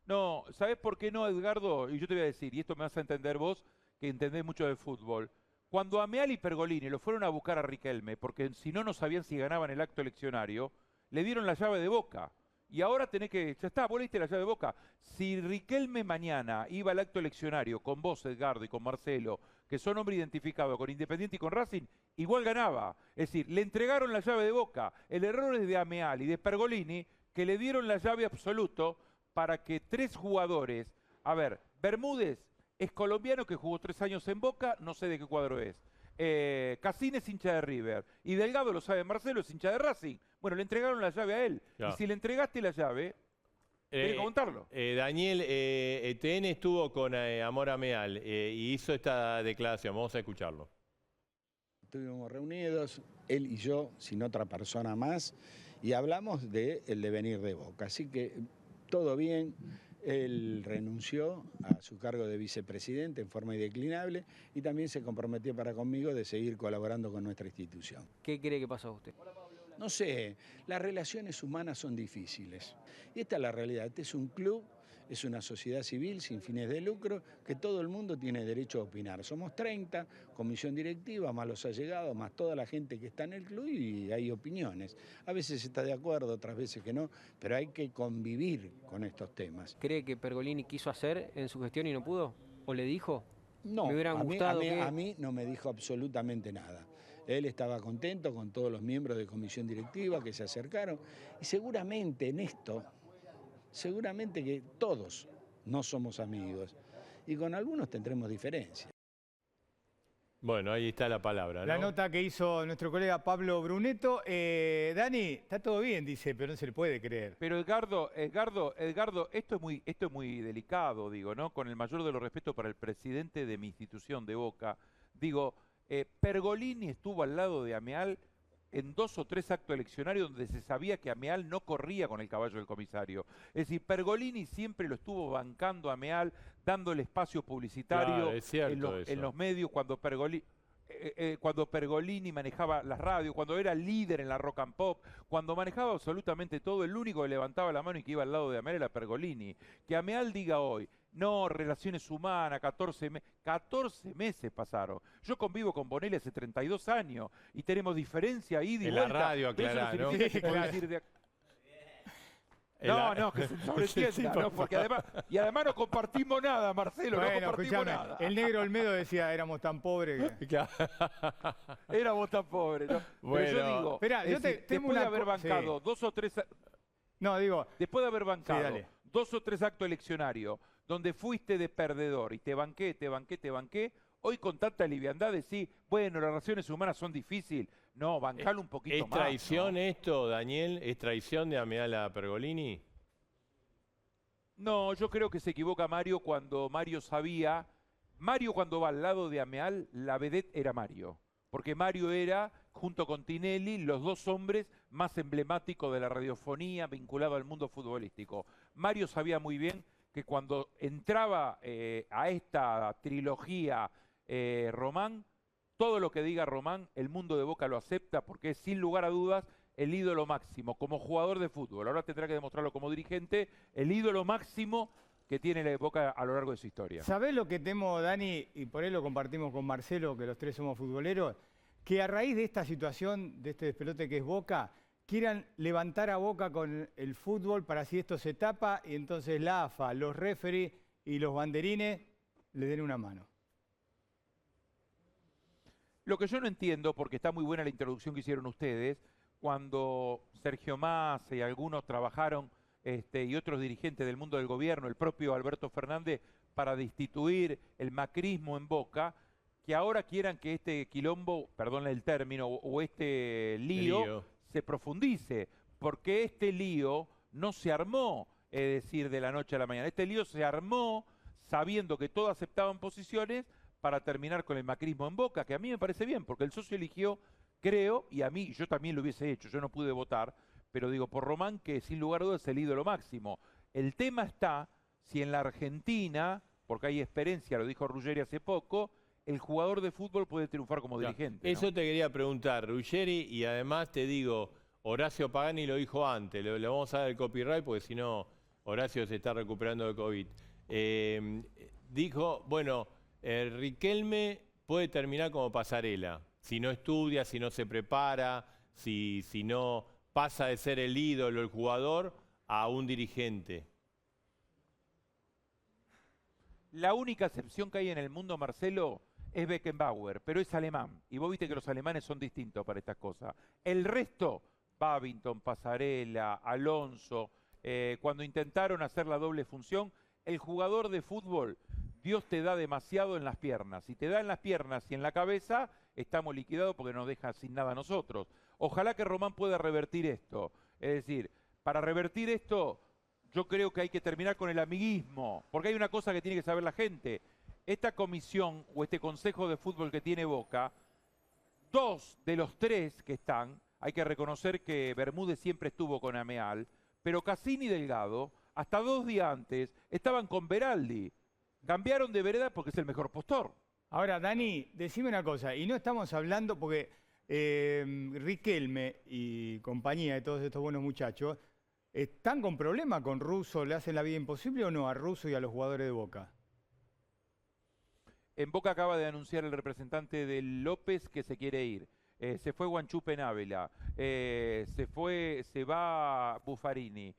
no. ¿Sabés por qué no, Edgardo? Y yo te voy a decir, y esto me vas a entender vos, que entendés mucho de fútbol. Cuando Ameal y Pergolini lo fueron a buscar a Riquelme, porque si no sabían si ganaban el acto eleccionario, le dieron la llave de Boca. Y ahora tenés que, ya está, vos le diste la llave de Boca. Si Riquelme mañana iba al acto eleccionario con vos, Edgardo, y con Marcelo, que son hombres identificados con Independiente y con Racing, igual ganaba. Es decir, le entregaron la llave de Boca. El error es de Ameal y de Pergolini, que le dieron la llave absoluto para que tres jugadores... A ver, Bermúdez es colombiano que jugó 3 años en Boca, no sé de qué cuadro es. Cassini es hincha de River. Y Delgado, lo sabe Marcelo, es hincha de Racing. Bueno, le entregaron la llave a él. Claro. Y si le entregaste la llave, tenés que contarlo. Daniel, TN estuvo con Amor Ameal y hizo esta declaración. Vamos a escucharlo. Estuvimos reunidos, él y yo, sin otra persona más, y hablamos del devenir de Boca. Así que todo bien. Él renunció a su cargo de vicepresidente en forma indeclinable y también se comprometió para conmigo de seguir colaborando con nuestra institución. ¿Qué cree que pasó a usted? No sé, las relaciones humanas son difíciles. Y esta es la realidad. Este es un club, es una sociedad civil sin fines de lucro, que todo el mundo tiene derecho a opinar. Somos 30, comisión directiva, más los allegados, más toda la gente que está en el club y hay opiniones. A veces se está de acuerdo, otras veces que no, pero hay que convivir con estos temas. ¿Cree que Pergolini quiso hacer en su gestión y no pudo? ¿O le dijo? No, me hubieran gustado a mí no me dijo absolutamente nada. Él estaba contento con todos los miembros de comisión directiva que se acercaron y seguramente en esto, seguramente que todos no somos amigos y con algunos tendremos diferencias. Bueno, ahí está la palabra, ¿no? La nota que hizo nuestro colega Pablo Brunetto. Dani, está todo bien, dice, pero no se le puede creer. Pero Edgardo, esto es muy delicado, digo, ¿no? Con el mayor de los respetos para el presidente de mi institución de Boca. Digo, Pergolini estuvo al lado de Ameal en 2 o 3 actos eleccionarios donde se sabía que Ameal no corría con el caballo del comisario. Es decir, Pergolini siempre lo estuvo bancando a Ameal, dándole espacio publicitario Claro, es cierto en los medios cuando Pergolini manejaba las radios, cuando era líder en la rock and pop, cuando manejaba absolutamente todo, el único que levantaba la mano y que iba al lado de Ameal era Pergolini. Que Ameal diga hoy, no, relaciones humanas, 14 meses pasaron. Yo convivo con Bonelli hace 32 años y tenemos diferencia ahí de en vuelta. la radio, aclará, ¿no? Que se sobreentienda, ¿no? Porque además no compartimos nada, Marcelo, Bueno, no compartimos nada. El negro Olmedo decía, éramos tan pobres. Éramos tan pobres, ¿no? Bueno, pero yo digo, esperá, yo después de haber bancado 2 o 3... No, digo... Después de haber bancado 2 o 3 actos eleccionarios donde fuiste de perdedor y te banqué, hoy con tanta liviandad decís, bueno, las relaciones humanas son difíciles. No, bancalo un poquito más. ¿Es traición ¿no? esto, Daniel? ¿Es traición de Ameal a Pergolini? No, yo creo que se equivoca Mario cuando Mario sabía... Mario cuando va al lado de Ameal, la vedette era Mario. Porque Mario era, junto con Tinelli, los 2 hombres más emblemáticos de la radiofonía vinculado al mundo futbolístico. Mario sabía muy bien que cuando entraba a esta trilogía Román, todo lo que diga Román, el mundo de Boca lo acepta porque es sin lugar a dudas el ídolo máximo como jugador de fútbol. Ahora tendrá que demostrarlo como dirigente, el ídolo máximo que tiene la Boca a lo largo de su historia. ¿Sabés lo que temo, Dani? Y por ahí lo compartimos con Marcelo, que los 3 somos futboleros, que a raíz de esta situación, de este despelote que es Boca, quieran levantar a Boca con el fútbol para si esto se tapa y entonces la AFA, los referees y los banderines le den una mano. Lo que yo no entiendo, porque está muy buena la introducción que hicieron ustedes, cuando Sergio Massa y algunos trabajaron, y otros dirigentes del mundo del gobierno, el propio Alberto Fernández, para destituir el macrismo en Boca, que ahora quieran que este quilombo, perdón el término, o este lío se profundice, porque este lío no se armó, es decir, de la noche a la mañana. Este lío se armó sabiendo que todos aceptaban posiciones para terminar con el macrismo en Boca, que a mí me parece bien, porque el socio eligió, creo, y a mí, yo también lo hubiese hecho, yo no pude votar, pero digo, por Román, que sin lugar a dudas es el ídolo máximo. El tema está si en la Argentina, porque hay experiencia, lo dijo Ruggeri hace poco, el jugador de fútbol puede triunfar como dirigente. Eso ¿no? te quería preguntar, Ruggeri, y además te digo, Horacio Pagani lo dijo antes, le vamos a dar el copyright porque si no, Horacio se está recuperando de COVID. Dijo, bueno, Riquelme puede terminar como Pasarela, si no estudia, si no se prepara, si no pasa de ser el ídolo, el jugador, a un dirigente. La única excepción que hay en el mundo, Marcelo, es Beckenbauer, pero es alemán. Y vos viste que los alemanes son distintos para estas cosas. El resto, Babington, Pasarela, Alonso, cuando intentaron hacer la doble función, el jugador de fútbol, Dios te da demasiado en las piernas. Si te da en las piernas y en la cabeza, estamos liquidados porque nos deja sin nada a nosotros. Ojalá que Román pueda revertir esto. Es decir, para revertir esto, yo creo que hay que terminar con el amiguismo, porque hay una cosa que tiene que saber la gente. Esta comisión o este consejo de fútbol que tiene Boca, 2 de los 3 que están, hay que reconocer que Bermúdez siempre estuvo con Ameal, pero Cassini y Delgado hasta 2 días antes, estaban con Beraldi. Cambiaron de vereda porque es el mejor postor. Ahora, Dani, decime una cosa, y no estamos hablando porque Riquelme y compañía de todos estos buenos muchachos, ¿están con problemas con Russo? ¿Le hacen la vida imposible o no a Russo y a los jugadores de Boca? En Boca acaba de anunciar el representante de López que se quiere ir. Se fue Guanchu Penávila, se va Buffarini.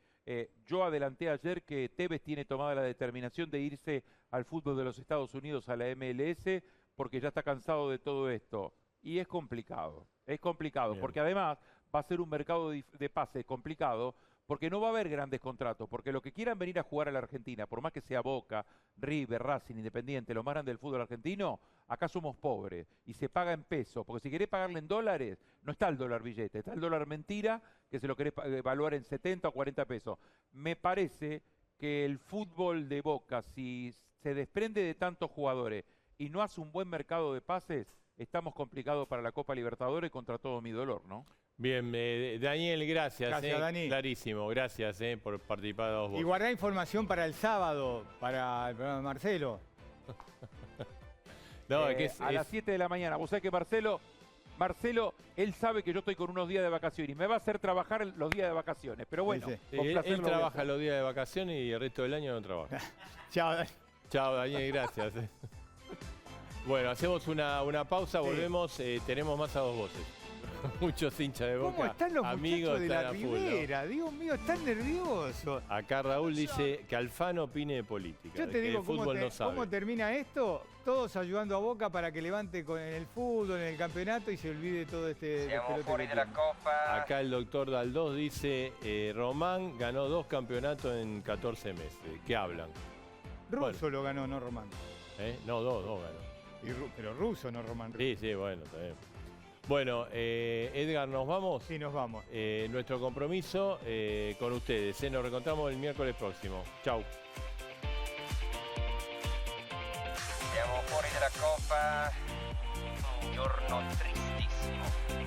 Yo adelanté ayer que Tevez tiene tomada la determinación de irse al fútbol de los Estados Unidos, a la MLS, porque ya está cansado de todo esto. Y es complicado, Bien. porque además va a ser un mercado de pases complicado, porque no va a haber grandes contratos, porque los que quieran venir a jugar a la Argentina, por más que sea Boca, River, Racing, Independiente, lo más grande del fútbol argentino, acá somos pobres y se paga en pesos, porque si querés pagarle en dólares, no está el dólar billete, está el dólar mentira, que se lo querés evaluar en 70 o 40 pesos. Me parece que el fútbol de Boca, si se desprende de tantos jugadores y no hace un buen mercado de pases, estamos complicados para la Copa Libertadores contra todo mi dolor, ¿no? Bien, Daniel, gracias. Gracias, Dani. Clarísimo, gracias por participar de vos. Y guardá información para el sábado, para el programa de Marcelo. No, a las 7 de la mañana. Vos sabés que Marcelo, él sabe que yo estoy con unos días de vacaciones y me va a hacer trabajar los días de vacaciones. Pero bueno, con placer él trabaja los días de vacaciones y el resto del año no trabaja. Chao, Dani. Chao, Daniel, gracias. Bueno, hacemos una pausa, volvemos, tenemos más a dos voces. Muchos hinchas de Boca. ¿Cómo están los amigos muchachos de la están a full, Ribera? ¿no? Dios mío, están nerviosos. Acá Raúl dice que Alfano opine de política. Yo te que digo de fútbol no sabe. cómo termina esto. Todos ayudando a Boca para que levante en el fútbol, en el campeonato y se olvide todo este despelote que tiene. Acá el doctor Daldós dice, Román ganó 2 campeonatos en 14 meses. ¿Qué hablan? Russo lo ganó, no Román. No, 2 ganó. Pero Russo, no Román. Sí, bueno, está bien. Bueno, Edgar, ¿nos vamos? Sí, nos vamos. Nuestro compromiso con ustedes. Nos reencontramos el miércoles próximo. Chau. Siamo fuori della Coppa, un giorno tristissimo.